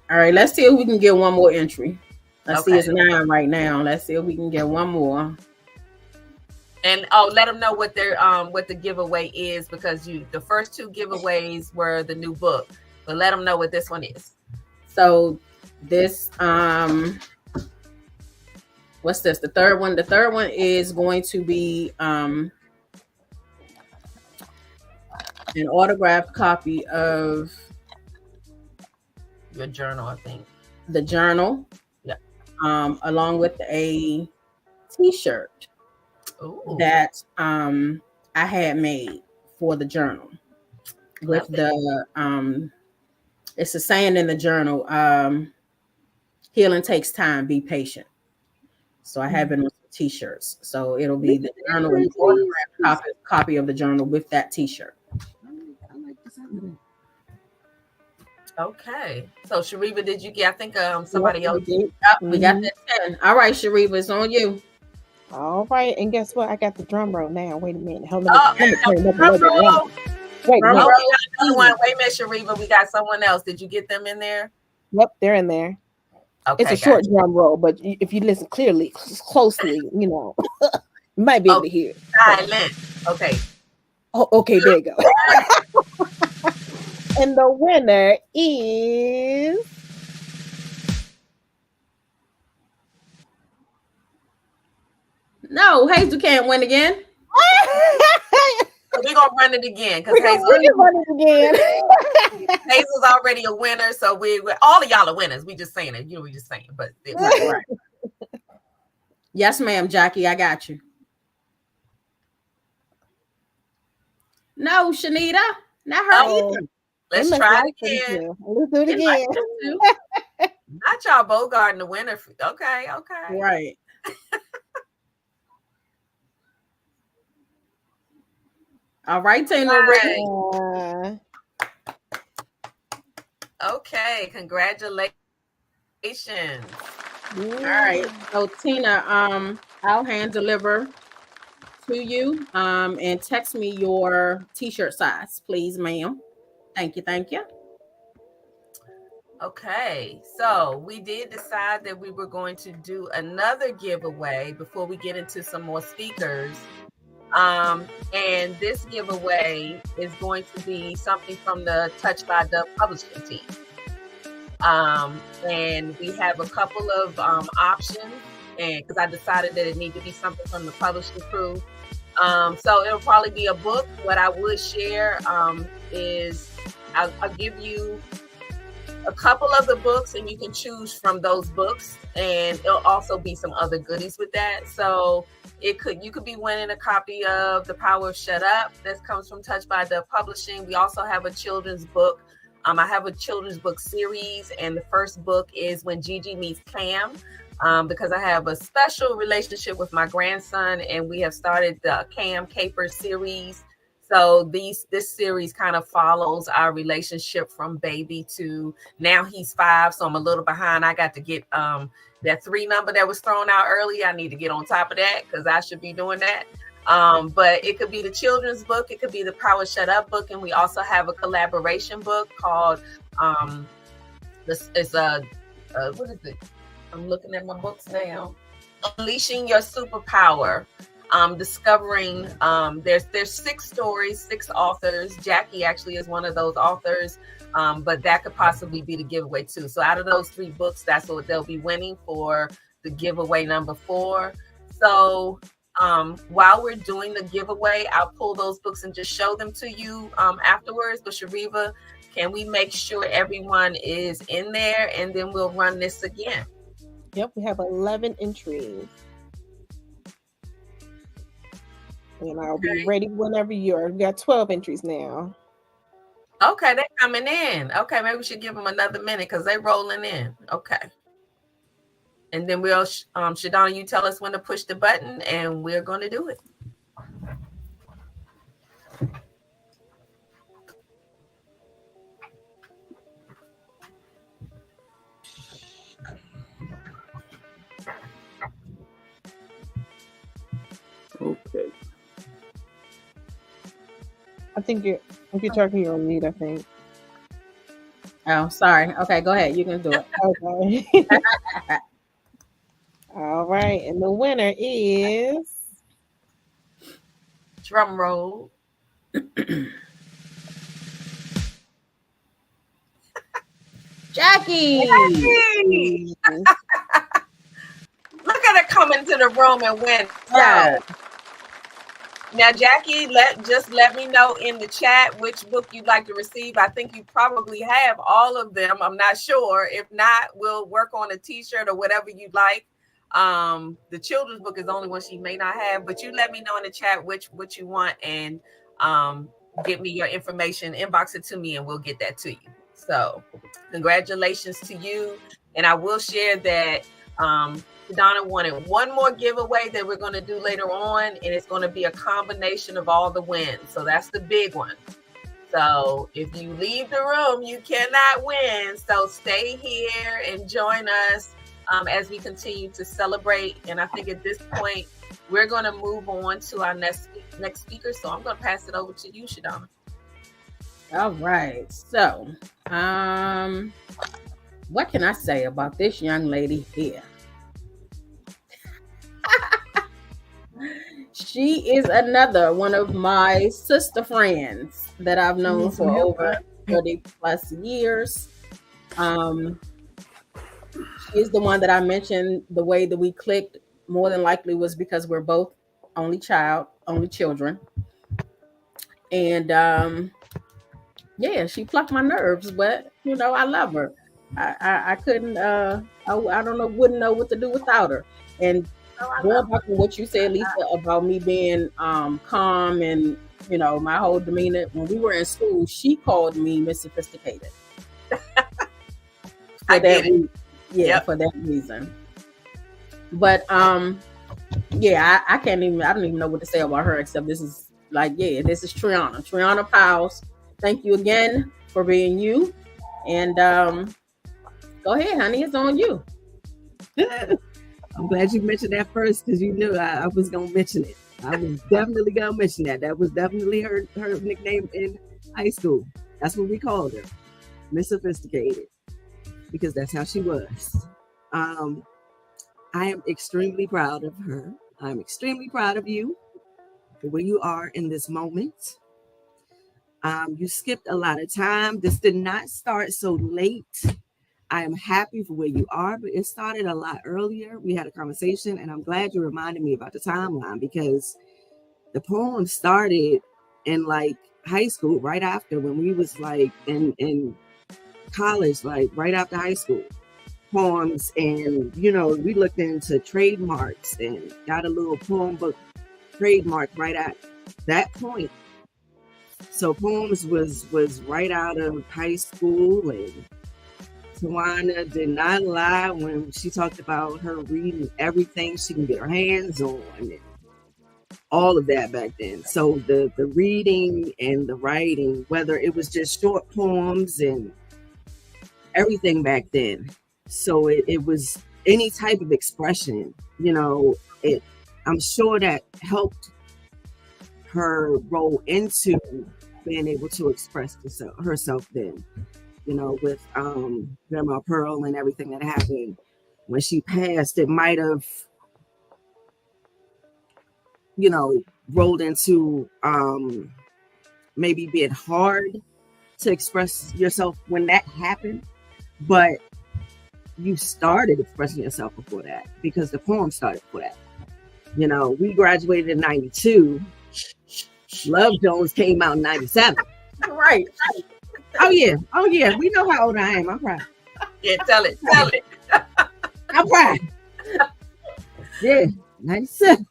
All right, let's see if we can get one more entry. Let's see, it's 9 right now. Let's see if we can get one more. And let them know what their what the giveaway is, because the first 2 giveaways were the new book, but let them know what this one is. So this what's this? The third one is going to be an autographed copy of your journal, I think. The journal. Yeah. Along with a t-shirt. Ooh. That I had made for the journal with the it's a saying in the journal, healing takes time, be patient. So I have it on t-shirts. So it'll be the journal and copy of the journal with that t-shirt. Okay. So Shariva, did you get, I think somebody else. We got that 10. All right, Shariva, it's on you. All right, and guess what? I got the drum roll now. Wait a minute. Hold on. Wait, Wait a minute, Shariva. We got someone else. Did you get them in there? Yep, they're in there. Okay, it's a short drum roll, but if you listen closely, you might be able to hear it. Silent. Okay. Oh, okay, there you go. And the winner is... No, Hazel can't win again. So we're gonna run it again because Hazel's already a winner. So we all of y'all are winners. We just saying it. We just saying, but right. Yes, ma'am, Jackie, I got you. No, Shanita, not her either. Let's try it again. Let's do it again. Not y'all both guarding the winner. Okay. Right. All right, Tina. Right. Okay, congratulations. All right. So Tina, I'll hand deliver to you. And text me your t-shirt size, please, ma'am. Thank you. Okay, so we did decide that we were going to do another giveaway before we get into some more speakers. And this giveaway is going to be something from the Touch by Dove publishing team. And we have a couple of options, and because I decided that it needed to be something from the publishing crew. So it'll probably be a book. What I would share is I'll give you a couple of the books, and you can choose from those books, and it'll also be some other goodies with that. So you could be winning a copy of The Power of Shut Up. That comes from Touch by Dove Publishing. We also have a children's book. I have a children's book series, and the first book is When Gigi Meets Cam, because I have a special relationship with my grandson, and we have started the Cam Caper series. So this series kind of follows our relationship from baby to now he's 5. So I'm a little behind. I got to get that 3 number that was thrown out earlier. I need to get on top of that because I should be doing that. But it could be the children's book, it could be the Power Shut Up book, and we also have a collaboration book called it's a what is it? I'm looking at my books now. Unleashing Your Superpower. Discovering there's 6 stories, 6 authors. Jackie actually is one of those authors, but that could possibly be the giveaway too. So out of those 3 books, that's what they'll be winning for the giveaway number 4. So while we're doing the giveaway, I'll pull those books and just show them to you afterwards. But Shariva, can we make sure everyone is in there, and then we'll run this again? Yep, we have 11 entries. And I'll be ready whenever you are. We got 12 entries now. Okay, they're coming in. Okay, maybe we should give them another minute because they're rolling in. Okay. And then we'll, Shadonna, you tell us when to push the button, and we're going to do it. Okay. I think you're talking, you're on mute, I think. Oh, sorry. Okay, go ahead. You can do it. Okay. All right. And the winner is drum roll. Jackie. Look at her coming to the room and win. Yeah. Now, Jackie, let me know in the chat which book you'd like to receive. I think you probably have all of them. I'm not sure. If not, we'll work on a t-shirt or whatever you'd like. The children's book is the only one she may not have, but you let me know in the chat which you want, and get me your information, inbox it to me, and we'll get that to you. So congratulations to you. And I will share that Donna wanted one more giveaway that we're going to do later on, and it's going to be a combination of all the wins. So that's the big one. So if you leave the room, you cannot win. So stay here and join us as we continue to celebrate. And I think at this point, we're going to move on to our next speaker. So I'm going to pass it over to you, Shadonna. All right. So what can I say about this young lady here? She is another one of my sister friends that I've known for over 30 plus years. She's the one that I mentioned. The way that we clicked more than likely was because we're both only children. And yeah, she plucked my nerves, but I love her. I couldn't I don't know, wouldn't know what to do without her. And going back to what you said, Lisa, about me being calm and my whole demeanor. When we were in school, she called me Miss Sophisticated. For that reason. But yeah, I don't even know what to say about her except this is Triana. Triana Powles. Thank you again for being you. And go ahead, honey, it's on you. I'm glad you mentioned that first because you knew I was going to mention it. I was definitely going to mention that. That was definitely her nickname in high school. That's what we called her, Miss Sophisticated, because that's how she was. I am extremely proud of her. I'm extremely proud of you for where you are in this moment. You skipped a lot of time. This did not start so late. I am happy for where you are, but it started a lot earlier. We had a conversation, and I'm glad you reminded me about the timeline because the poem started in high school, right after when we was in college, right after high school. Poems, and we looked into trademarks and got a little poem book trademark right at that point. So poems was right out of high school, and Tawana did not lie when she talked about her reading everything she can get her hands on. And all of that back then. So the reading and the writing, whether it was just short poems and everything back then. So it was any type of expression, I'm sure that helped her roll into being able to express herself then, with Grandma Pearl and everything that happened. When she passed, it might have, rolled into maybe being hard to express yourself when that happened. But you started expressing yourself before that, because the poem started before that. We graduated in 92. Love Jones came out in 97. Right. Oh yeah. We know how old I am. I'm proud. Yeah, tell it. I'm proud. Yeah, 97.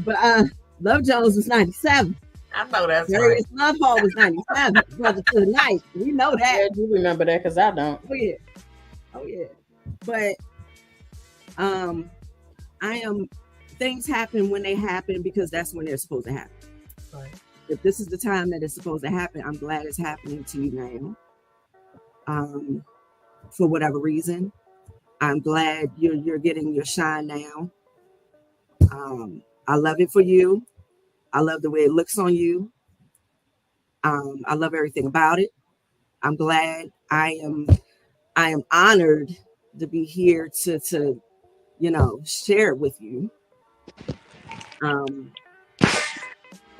But Love Jones was 97. I know that's Darius right. Love Hall was 97. Brother to the Night. We know that. Yeah, you remember that, because I don't. Oh yeah. But things happen when they happen, because that's when they're supposed to happen. Right. If this is the time that it's supposed to happen, I'm glad it's happening to you now. For whatever reason, I'm glad you're getting your shine now. I love it for you. I love the way it looks on you. I love everything about it. I'm glad. I am honored to be here to share it with you.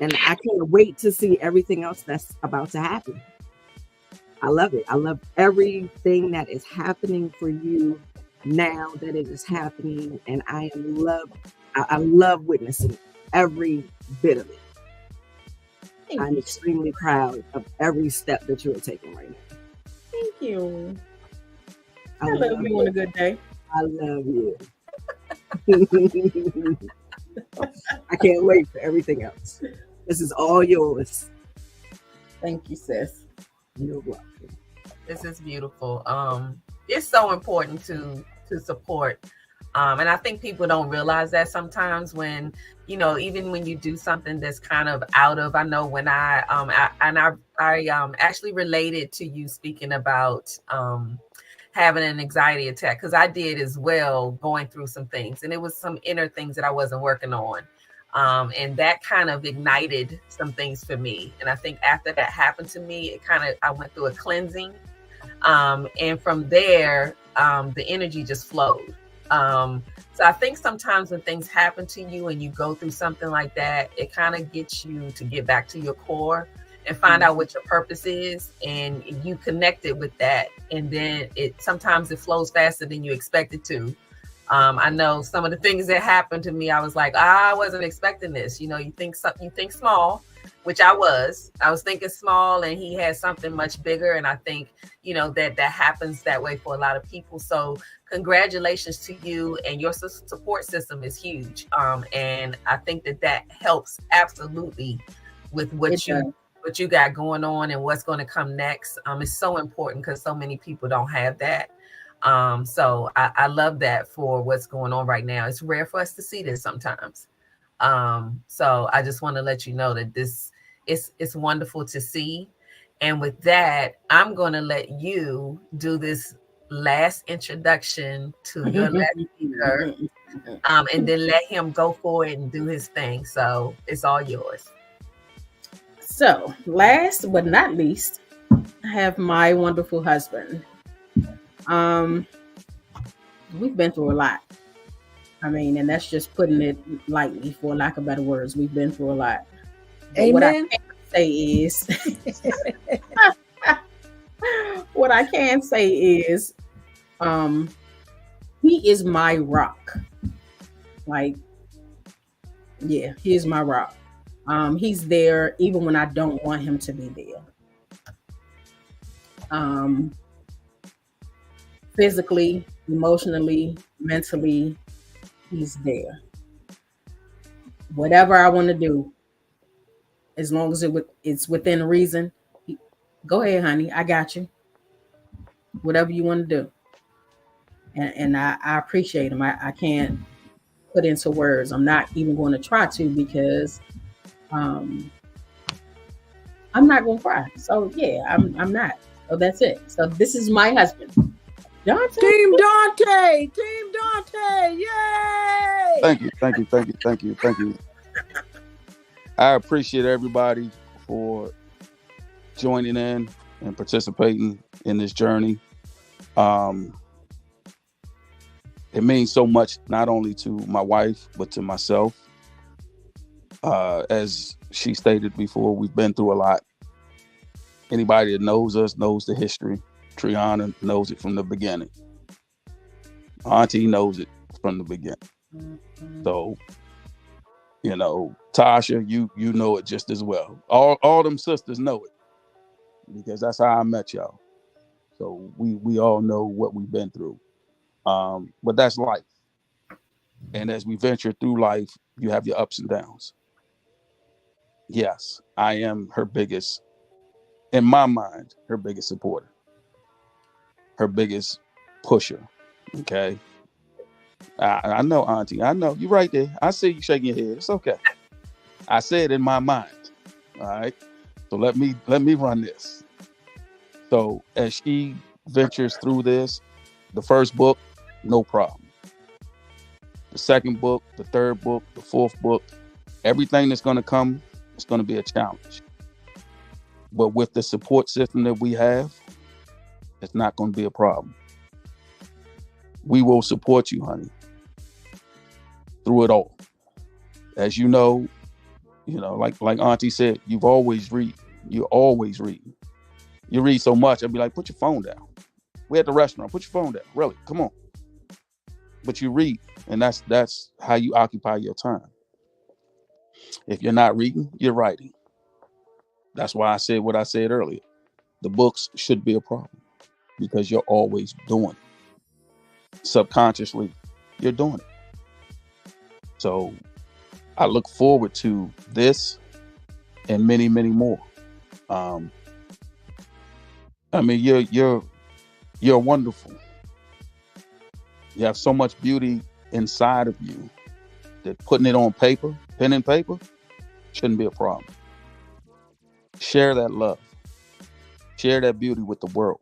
And I can't wait to see everything else that's about to happen. I love it. I love everything that is happening for you now that it is happening. And I love witnessing every bit of it. I'm extremely proud of every step that you're taking right now. Thank you. I love you on a good day. I love you. I can't wait for everything else. This is all yours. Thank you, sis. You're welcome. This is beautiful. It's so important to support. And I think people don't realize that sometimes when, even when you do something that's kind of out of, I know when I actually related to you speaking about having an anxiety attack, because I did as well, going through some things, and it was some inner things that I wasn't working on. And that kind of ignited some things for me. And I think after that happened to me, I went through a cleansing. And from there, the energy just flowed. So I think sometimes when things happen to you and you go through something like that, it kind of gets you to get back to your core and find out what your purpose is, and you connect it with that. And then sometimes it flows faster than you expect it to. I know some of the things that happened to me, I was like, I wasn't expecting this. You think small, which I was thinking small, and he had something much bigger. And I think, that happens that way for a lot of people. So congratulations to you, and your support system is huge. And I think that helps absolutely with what you got going on and what's going to come next. It's so important because so many people don't have that. So I love that for what's going on right now. It's rare for us to see this sometimes. So I just want to let you know that this it's wonderful to see. And with that, I'm going to let you do this last introduction to your last speaker, and then let him go forward and do his thing. So it's all yours. So last but not least, I have my wonderful husband. We've been through a lot. And that's just putting it lightly, for lack of better words. We've been through a lot. But what I can say is, he is my rock. He is my rock. He's there even when I don't want him to be there. Physically, emotionally, mentally, he's there. Whatever I want to do, as long as it's within reason, go ahead, honey. I got you. Whatever you want to do. And I appreciate him. I can't put into words. I'm not even going to try to, because I'm not going to cry. So yeah, I'm not. So that's it. So this is my husband, Dante. Team Dante. Team Dante. Yay! Thank you. I appreciate everybody for joining in and participating in this journey. It means so much, not only to my wife, but to myself. As she stated before, we've been through a lot. Anybody that knows us knows the history. Triana knows it from the beginning. Auntie knows it from the beginning. So, you know, Tasha, you know it just as well. All them sisters know it, because that's how I met y'all. So we all know what we've been through. But that's life. And as we venture through life, you have your ups and downs. Yes, I am her biggest, in my mind, her biggest supporter, her biggest pusher. Okay. I know, Auntie. I know. You're right there. I see you shaking your head. It's okay. I said in my mind. All right. So let me run this. So as she ventures through this, the first book, no problem. The second book, the third book, the fourth book, everything that's going to come, it's going to be a challenge. But with the support system that we have, it's not going to be a problem. We will support you, honey, through it all. As you know, like Auntie said, you've always read. You always read. You read so much, I'd be like, put your phone down. We're at the restaurant. Put your phone down. Really, come on. But you read, and that's how you occupy your time. If you're not reading, you're writing. That's why I said what I said earlier. The books should be a problem, because you're always doing it. Subconsciously, you're doing it. So I look forward to this and many, many more. I mean, you're wonderful. You have so much beauty inside of you that putting it on paper, pen and paper, shouldn't be a problem. Share that love. Share that beauty with the world,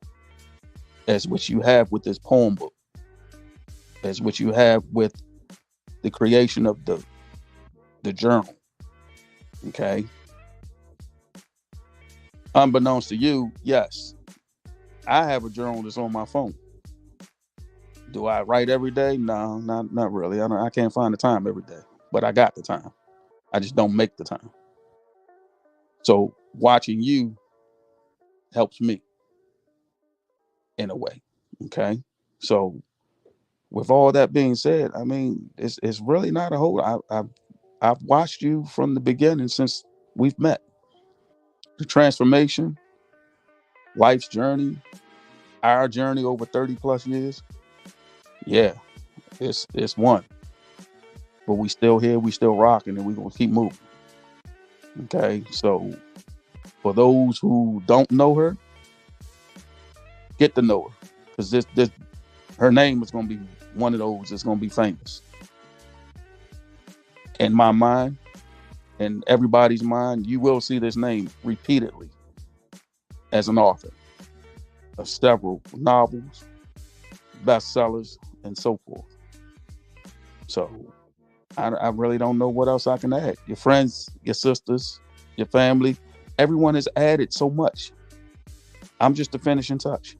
as what you have with this poem book, as what you have with the creation of the journal. Okay. Unbeknownst to you, yes, I have a journal that's on my phone. Do I write every day? No, not really. I can't find the time every day, but I got the time. I just don't make the time. So watching you helps me in a way. Okay. So with all that being said, I mean, it's really not a whole. I've watched you from the beginning since we've met. The transformation, life's journey, our journey over 30 plus years. Yeah, it's one. But we still here, we still rocking, and we're gonna keep moving. Okay, so for those who don't know her, get to know her, because this her name is gonna be one of those that's gonna be famous. In my mind, in everybody's mind, you will see this name repeatedly as an author of several novels, bestsellers, and so forth. So I really don't know what else I can add. Your friends, your sisters, your family, everyone has added so much. I'm just the finishing touch.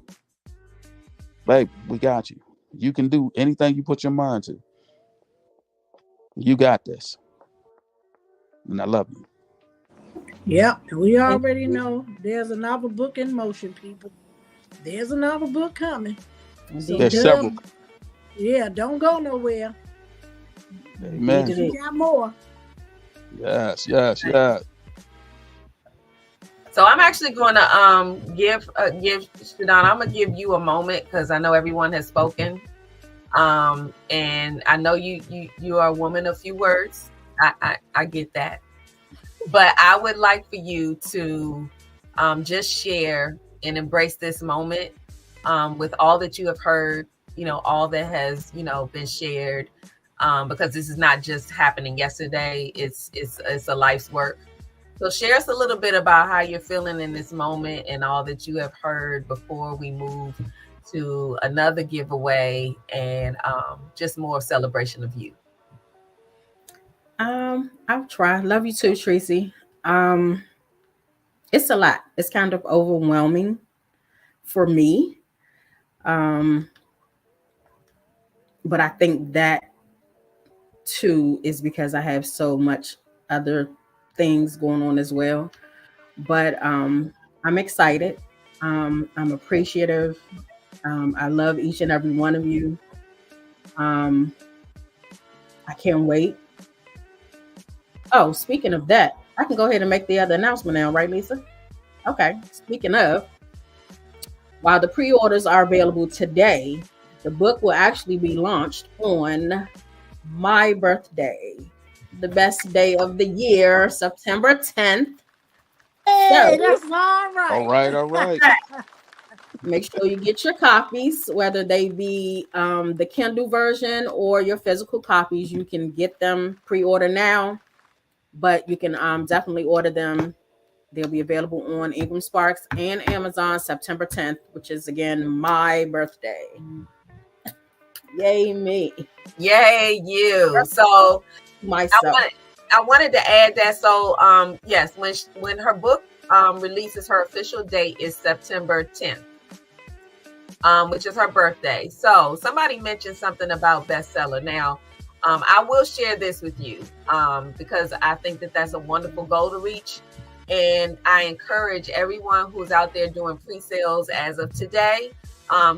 Babe, we got you. You can do anything you put your mind to. You got this. And I love you. Yep, we already know there's another book in motion, people. There's another book coming. So there's several. Yeah, don't go nowhere. Amen. You got more. Yes. So I'm actually going to give Shadon, I'm going to give you a moment, because I know everyone has spoken. And I know you are a woman of few words. I get that. But I would like for you to just share and embrace this moment with all that you have heard, all that has, been shared. because this is not just happening yesterday. It's a life's work. So share us a little bit about how you're feeling in this moment and all that you have heard before we move to another giveaway and just more celebration of you. I'll try. Love you too, Tracy. It's a lot. It's kind of overwhelming for me. But I think that too is because I have so much other things going on as well. But I'm excited. I'm appreciative. I love each and every one of you. I can't wait. Oh, speaking of that, I can go ahead and make the other announcement now, right, Lisa? Okay. Speaking of, while the pre-orders are available today, the book will actually be launched on my birthday, the best day of the year, September 10th. Hey, So, that's all right. All right, all right. make sure you get your copies, whether they be the Kindle version or your physical copies. You can get them pre-order now, but you can definitely order them. They'll be available on Ingram Sparks and Amazon September 10th, which is again my birthday. Yay me. Yay you. So Myself. I wanted to add that. So yes, when her book releases, her official date is September 10th. Which is her birthday. So somebody mentioned something about bestseller. Now, I will share this with you because I think that that's a wonderful goal to reach. And I encourage everyone who's out there doing pre-sales as of today.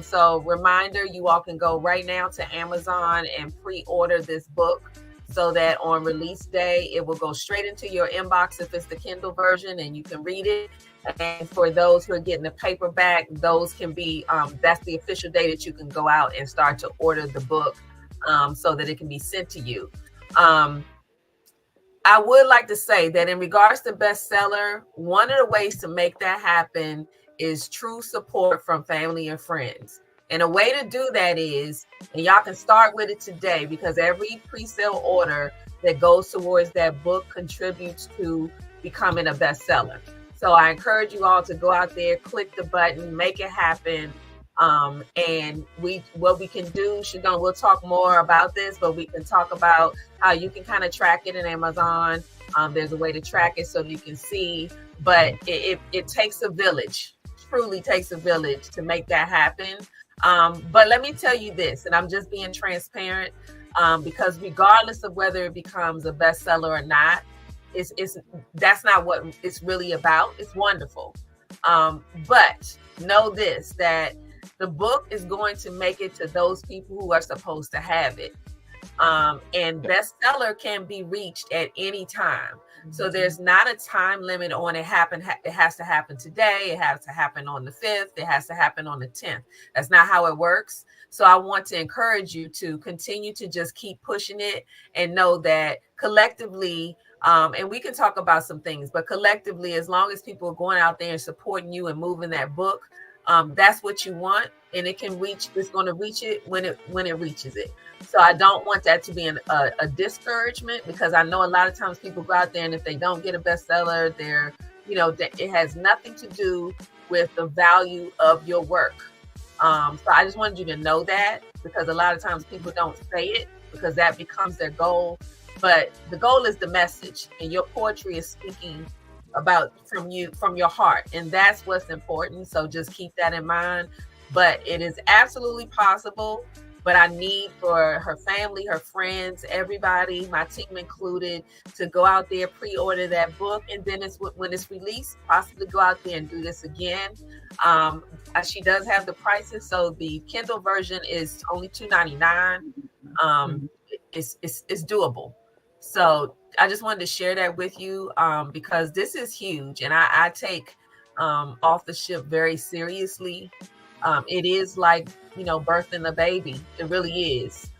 So reminder, you all can go right now to Amazon and pre-order this book so that on release day, it will go straight into your inbox if it's the Kindle version and you can read it. And for those who are getting the paperback, those can be, that's the official day that you can go out and start to order the book so that it can be sent to you. I would like to say that in regards to bestseller, one of the ways to make that happen is true support from family and friends. And a way to do that is, and y'all can start with it today, because every pre-sale order that goes towards that book contributes to becoming a bestseller. So I encourage you all to go out there, click the button, make it happen. And what we can do, Shadon, we'll talk more about this, but we can talk about how you can kind of track it in Amazon. There's a way to track it so you can see, but it takes a village, truly takes a village to make that happen. But let me tell you this, and I'm just being transparent, because regardless of whether it becomes a bestseller or not, that's not what it's really about. It's wonderful. But know this, that the book is going to make it to those people who are supposed to have it. And bestseller can be reached at any time. So there's not a time limit on it. It has to happen today. It has to happen on the 5th. It has to happen on the 10th. That's not how it works. So I want to encourage you to continue to just keep pushing it and know that collectively, and we can talk about some things, but collectively, as long as people are going out there and supporting you and moving that book, that's what you want. And it's going to reach it when it reaches it. So I don't want that to be a discouragement, because I know a lot of times people go out there and if they don't get a bestseller, it has nothing to do with the value of your work. So I just wanted you to know that, because a lot of times people don't say it because that becomes their goal. But the goal is the message, and your poetry is speaking about from your heart. And that's what's important. So just keep that in mind. But it is absolutely possible. But I need for her family, her friends, everybody, my team included, to go out there, pre-order that book. And then when it's released, possibly go out there and do this again. She does have the prices. So the Kindle version is only $2.99. It's doable. So I just wanted to share that with you because this is huge. And I take authorship very seriously. It is like, birthing a baby. It really is.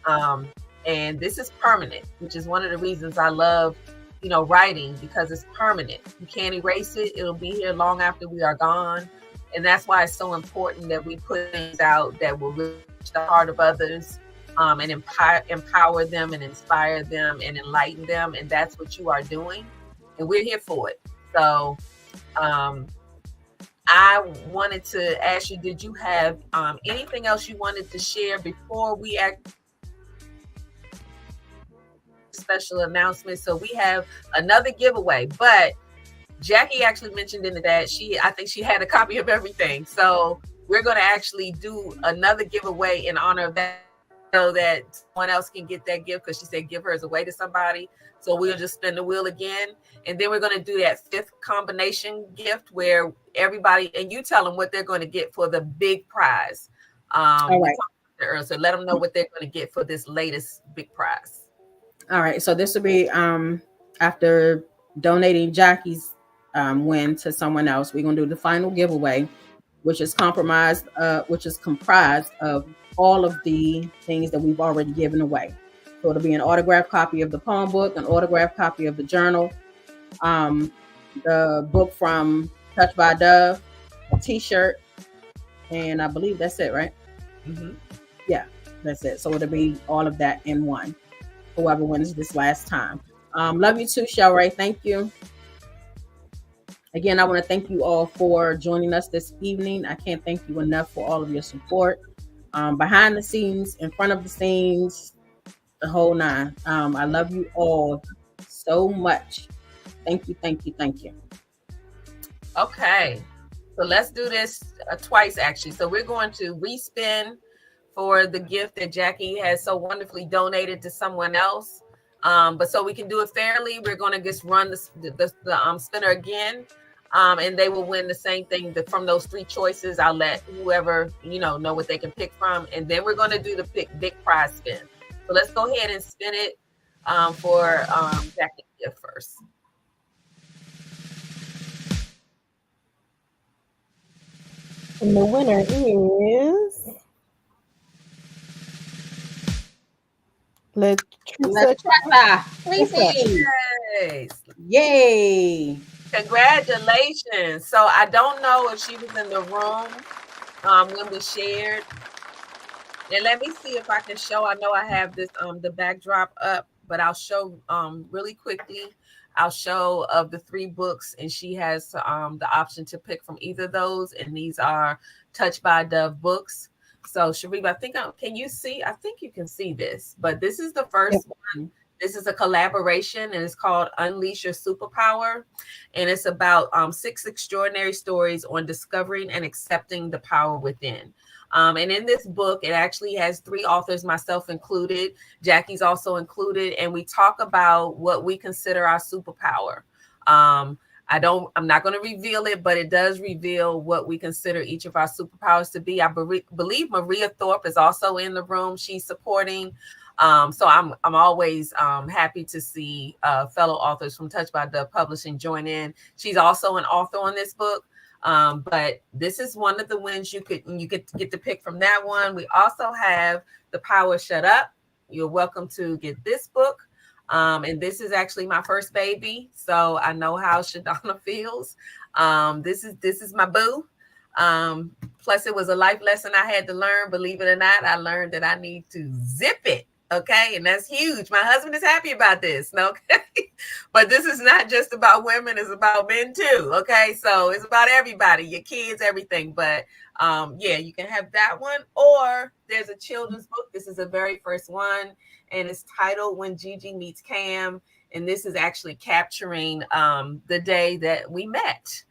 And this is permanent, which is one of the reasons I love, writing, because it's permanent. You can't erase it. It'll be here long after we are gone. And that's why it's so important that we put things out that will reach the heart of others. and empower them and inspire them and enlighten them. And that's what you are doing. And we're here for it. So I wanted to ask you, did you have anything else you wanted to share before we act? Special announcement. So we have another giveaway, but Jackie actually mentioned in that I think she had a copy of everything. So we're going to actually do another giveaway in honor of that, so that someone else can get that gift, because she said give hers away to somebody. So we'll just spin the wheel again, and then we're going to do that fifth combination gift where everybody, and you tell them what they're going to get for the big prize. All right. So let them know what they're going to get for this latest big prize. All right, so this will be after donating Jackie's win to someone else. We're gonna do the final giveaway, which is comprised of all of the things that we've already given away. So it'll be an autographed copy of the poem book, an autographed copy of the journal, the book from Touch by Dove, a T-shirt, and I believe that's it, right? Mm-hmm. Yeah, that's it. So it'll be all of that in one. Whoever wins this last time. Love you too, Shelray. Thank you. Again, I want to thank you all for joining us this evening. I can't thank you enough for all of your support. Behind the scenes, in front of the scenes, the whole nine. I love you all so much. Thank you, thank you, thank you. Okay, so let's do this twice, actually. So we're going to respin for the gift that Jackie has so wonderfully donated to someone else. But so we can do it fairly, we're going to just run the spinner again, and they will win the same thing from those three choices. I'll let whoever know what they can pick from, and then we're going to do the big prize spin. So let's go ahead and spin it for Jackie's gift first. And the winner is Yay! Congratulations. So I don't know if she was in the room when we shared. And let me see if I can show. I know I have this the backdrop up, but I'll show really quickly. I'll show of the three books, and she has the option to pick from either of those. And these are Touched by Dove books. So Sharif, can you see? I think you can see this, but this is the first one. This is a collaboration, and it's called Unleash Your Superpower. And it's about 6 extraordinary stories on discovering and accepting the power within. And in this book, it actually has 3 authors, myself included. Jackie's also included. And we talk about what we consider our superpower. I'm not going to reveal it, but it does reveal what we consider each of our superpowers to be. I believe Maria Thorpe is also in the room. She's supporting. So I'm always happy to see fellow authors from Touched by Dove Publishing join in. She's also an author on this book. But this is one of the wins you get to pick from that one. We also have The Power Shut Up. You're welcome to get this book. And this is actually my first baby, so I know how Shadonna feels. This is my boo. Plus, it was a life lesson I had to learn. Believe it or not, I learned that I need to zip it. Okay, and that's huge. My husband is happy about this. Okay, but this is not just about women; it's about men too. Okay, so it's about everybody, your kids, everything. But yeah, you can have that one, or there's a children's book. This is the very first one, and it's titled When Gigi Meets Cam, and this is actually capturing the day that we met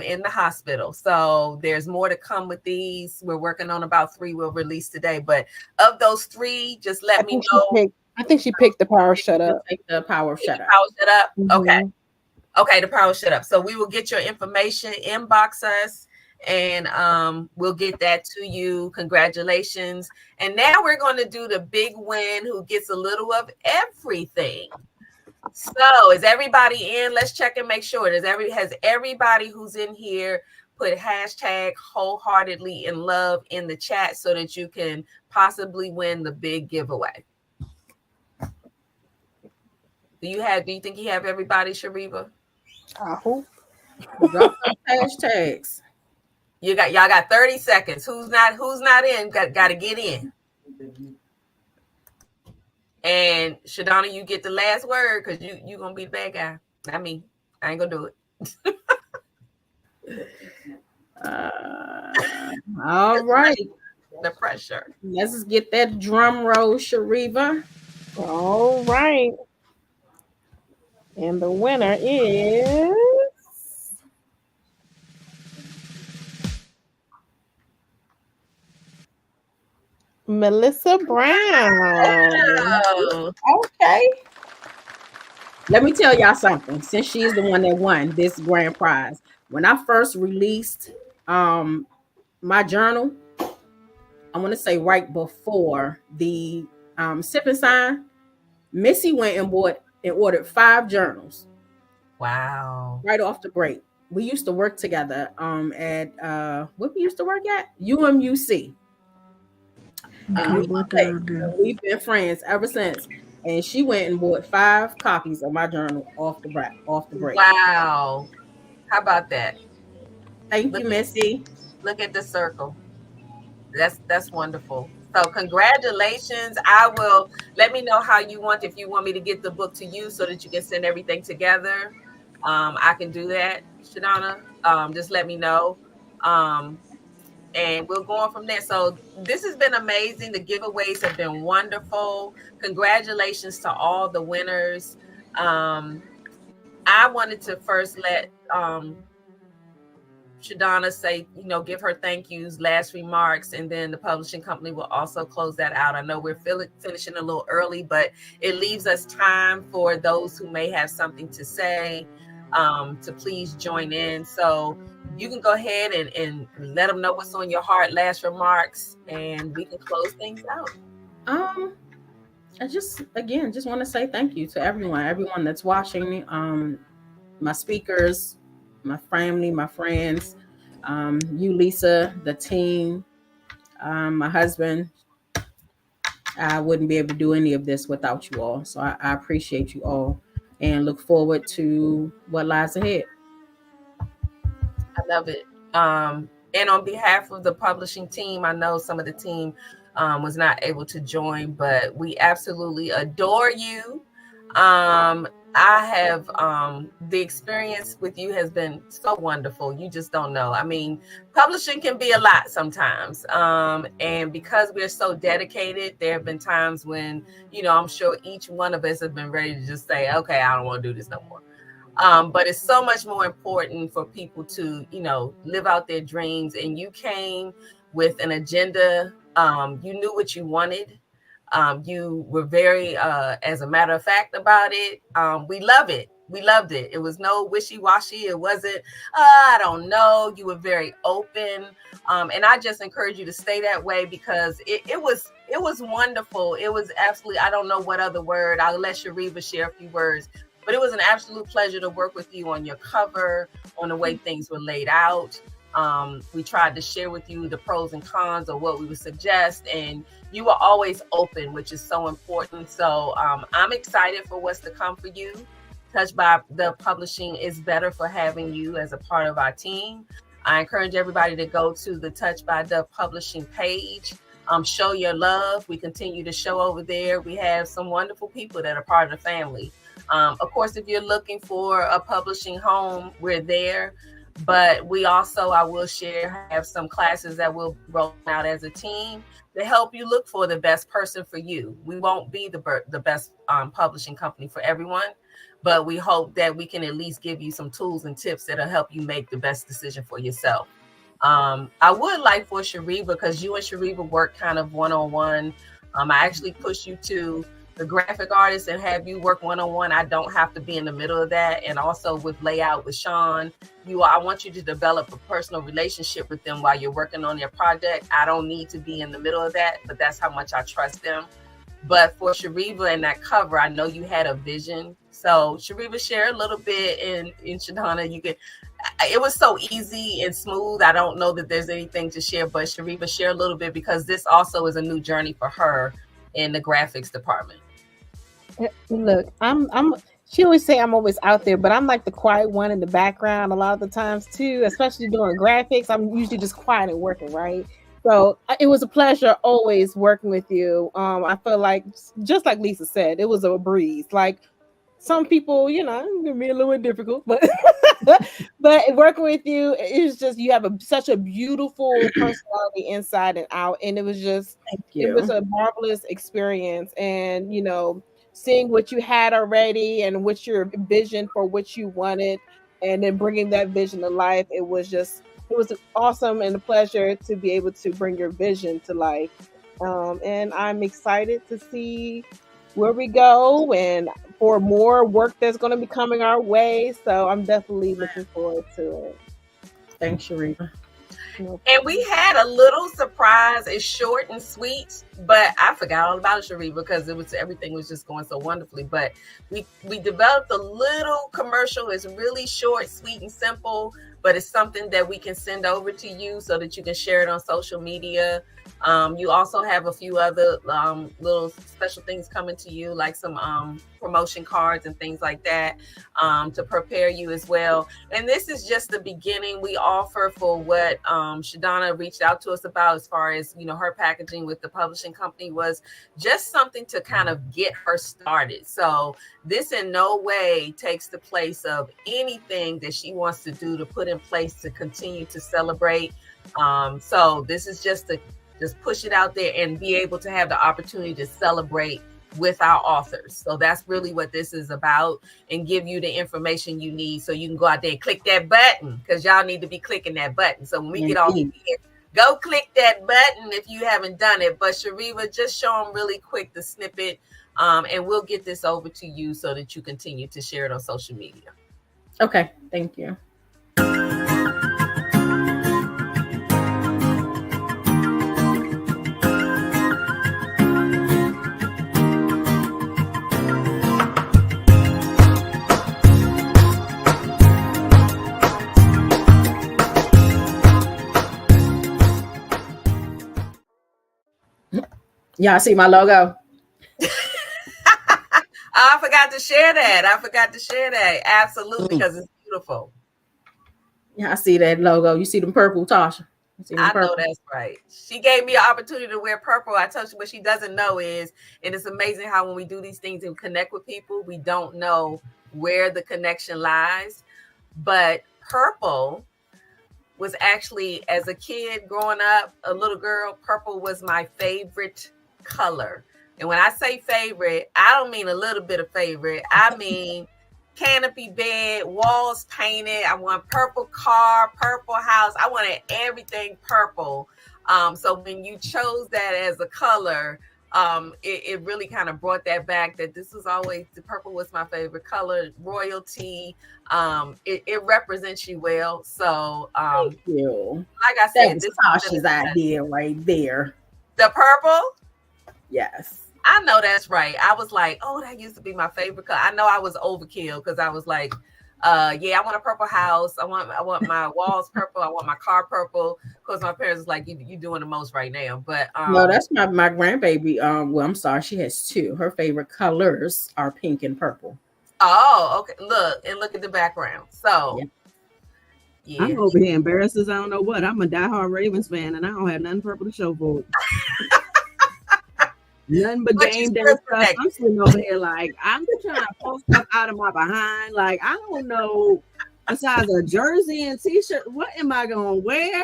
in the hospital. So there's more to come with these. We're working on about 3 we'll release today, but of those 3, just let me know. I think she picked The Power Shut Up. The Power Shut Up. Power Shut Up. Mm-hmm. Okay, The Power Shut Up. So we will get your information, inbox us, and we'll get that to you. Congratulations. And now we're going to do the big win who gets a little of everything. So is everybody in? Let's check and make sure. Has everybody who's in here put hashtag wholeheartedly in love in the chat so that you can possibly win the big giveaway? Do you think you have everybody, Shariba? I hope. Drop those hashtags. Y'all got 30 seconds. Who's not in? Got to get in. And Shadonna, you get the last word because you gonna be the bad guy. Not me. I ain't gonna do it. All right. The pressure. Let's just get that drum roll, Shariva. All right. And the winner is Melissa Brown. Oh. Okay. Let me tell y'all something. Since she's the one that won this grand prize, when I first released my journal, I want to say right before the sip and sign, Missy went and bought and ordered 5 journals. Wow. Right off the break. We used to work together at what we used to work at? UMUC. We've been friends ever since. And she went and bought 5 copies of my journal off the break. Wow. How about that? Thank you, Missy. Look at the circle. That's wonderful. So congratulations. I will let me know how you want, if you want me to get the book to you so that you can send everything together. I can do that, Shadonna. Just let me know. And we'll go on from there. So this has been amazing. The giveaways have been wonderful. Congratulations to all the winners. I wanted to first let Shadonna say, give her thank yous, last remarks, and then the publishing company will also close that out. I know we're finishing a little early, but it leaves us time for those who may have something to say to please join in. So you can go ahead and let them know what's on your heart, last remarks, and we can close things out. I just want to say thank you to everyone that's watching, my speakers, my family, my friends, you, Lisa, the team, my husband. I wouldn't be able to do any of this without you all. So I appreciate you all and look forward to what lies ahead. I love it. And on behalf of the publishing team, I know some of the team was not able to join, but we absolutely adore you. I have the experience with you has been so wonderful. You just don't know. I mean, publishing can be a lot sometimes. And because we're so dedicated, there have been times when, I'm sure each one of us have been ready to just say, okay, I don't want to do this no more. But it's so much more important for people to, live out their dreams. And you came with an agenda. You knew what you wanted. You were very, as a matter of fact about it. We love it. We loved it. It was no wishy-washy. It wasn't, I don't know. You were very open. And I just encourage you to stay that way because it was wonderful. It was absolutely, I don't know what other word. I'll let Shariva share a few words. But it was an absolute pleasure to work with you on your cover, on the way things were laid out. We tried to share with you the pros and cons of what we would suggest, and you were always open, which is so important. So I'm excited for what's to come for you. Touched by the Publishing is better for having you as a part of our team. I encourage everybody to go to the Touched by the Publishing page. Show your love. We continue to show over there. We have some wonderful people that are part of the family. Of course, if you're looking for a publishing home, we're there. But we also, I will share, have some classes that we'll roll out as a team to help you look for the best person for you. We won't be the best publishing company for everyone, but we hope that we can at least give you some tools and tips that'll help you make the best decision for yourself. I would like for Shariva, because you and Shariva work kind of one-on-one. I actually push you to the graphic artist and have you work one-on-one. I don't have to be in the middle of that. And also with layout with Sean, I want you to develop a personal relationship with them while you're working on their project. I don't need to be in the middle of that, but that's how much I trust them. But for Shariva and that cover, I know you had a vision. So Shariva, share a little bit, and Shadonna, you can. It was so easy and smooth. I don't know that there's anything to share, but Shariva, share a little bit, because this also is a new journey for her in the graphics department. Look, she always say I'm always out there, but I'm like the quiet one in the background a lot of the times too, especially doing graphics. I'm usually just quiet and working, right? So it was a pleasure always working with you. I feel like, just like Lisa said, it was a breeze. Like some people, it can be a little bit difficult, but but working with you, it's just you have such a beautiful personality inside and out, and it was just Thank it was you. a marvelous experience. And seeing what you had already and what your vision for what you wanted, and then bringing that vision to life, it was awesome and a pleasure to be able to bring your vision to life. And I'm excited to see where we go and for more work that's going to be coming our way. So I'm definitely looking forward to it. Thanks, Sharita. And we had a little surprise. It's short and sweet, but I forgot all about it, Sharita, because everything was just going so wonderfully. But we developed a little commercial. It's really short, sweet, and simple, but it's something that we can send over to you so that you can share it on social media. You also have a few other little special things coming to you, like some promotion cards and things like that, to prepare you as well. And this is just the beginning. We offer for what Shadonna reached out to us about, as far as her packaging with the publishing company, was just something to kind of get her started. So this in no way takes the place of anything that she wants to do to put in place to continue to celebrate. So this is just to just push it out there and be able to have the opportunity to celebrate with our authors. So that's really what this is about, and give you the information you need so you can go out there and click that button, because y'all need to be clicking that button. So when we get off here, go click that button if you haven't done it. But Shariva, just show them really quick the snippet, and we'll get this over to you so that you continue to share it on social media. Okay, thank you. Y'all see my logo? I forgot to share that. Absolutely, because it's beautiful. Yeah, I see that logo. You see them purple, Tasha? I know that's right. She gave me an opportunity to wear purple. I told you what she doesn't know is, and it's amazing how when we do these things and connect with people, we don't know where the connection lies. But purple was actually, as a kid growing up, a little girl, purple was my favorite color. And when I say favorite, I don't mean a little bit of favorite. I mean canopy bed, walls painted. I want purple car, purple house. I wanted everything purple. So when you chose that as a color, it really kind of brought that back, that this was always, the purple was my favorite color, royalty. It represents you well. So thank you. Like I said, this is Tasha's idea right there. The purple? Yes. I know that's right. I was like, oh, that used to be my favorite color. I know I was overkill because I was like, yeah, I want a purple house. I want my walls purple. I want my car purple. Because my parents was like, you doing the most right now. But no, that's my grandbaby. Well, I'm sorry, she has two. Her favorite colors are pink and purple. Oh, okay. Look at the background. So yeah. I'm over here embarrassed as I don't know what. I'm a diehard Ravens fan, and I don't have nothing purple to show for it. Nothing but game day stuff. I'm sitting over here like, I'm trying to pull stuff out of my behind. Like, I don't know, besides a jersey and t-shirt, what am I going to wear?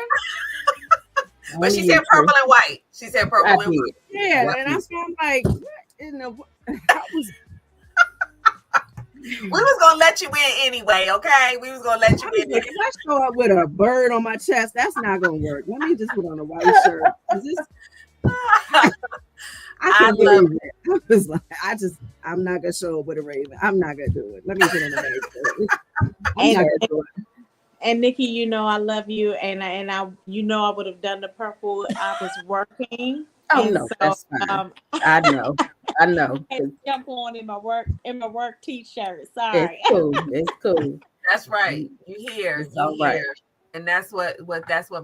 But she said purple and white. She said purple and white. Yeah, and I'm like, what in the... We was going to let you in anyway, okay? We was going to let you in. If I show up with a bird on my chest, that's not going to work. Let me just put on a white shirt. I love it. I was like, I'm not gonna show up with a raven. I'm not gonna do it. Let me get in the And Nikki, I love you, and I I would have done the purple. I was working. Oh no, so, that's fine. I know. Jump on in my work t-shirt. Sorry. It's cool. That's right. You here. Right. And that's what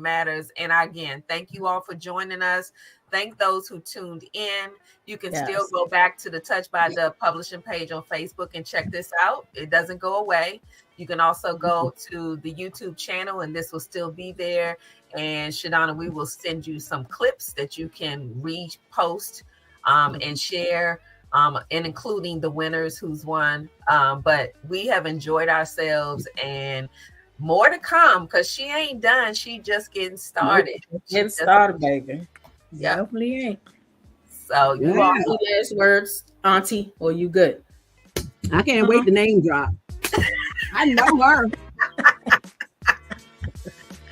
matters. And again, thank you all for joining us. Thank those who tuned in. You can still go back to the Touch by Dub publishing page on Facebook and check this out. It doesn't go away. You can also go to the YouTube channel, and this will still be there. And Shadonna, we will send you some clips that you can repost and share, and including the winners who's won. But we have enjoyed ourselves, and more to come, because she ain't done. She just getting started. Getting started, baby. Yeah. Definitely ain't. So you all Any last words, Auntie, or you good? I can't wait to name drop. I know her.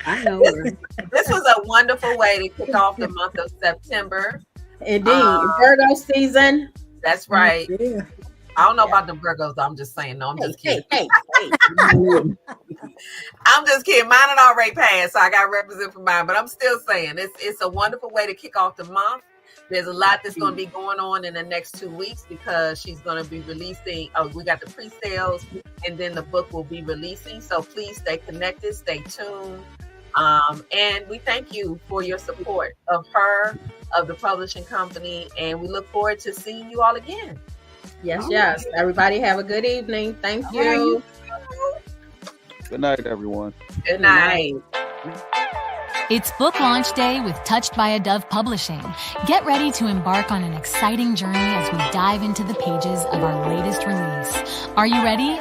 I know her. This was a wonderful way to kick off the month of September. Indeed. Virgo season. That's right. Yeah. I don't know about the Virgos. I'm just saying. No, I'm just kidding. Hey. I'm just kidding. Mine had already passed, so I got to represent for mine. But I'm still saying it's a wonderful way to kick off the month. There's a lot that's going to be going on in the next 2 weeks, because she's going to be releasing. We got the pre-sales, and then the book will be releasing. So please stay connected, stay tuned. And we thank you for your support of her, of the publishing company, and we look forward to seeing you all again. Yes. Everybody have a good evening. Thank you. Good night, everyone. Good night. It's book launch day with Touched by a Dove Publishing. Get ready to embark on an exciting journey as we dive into the pages of our latest release. Are you ready?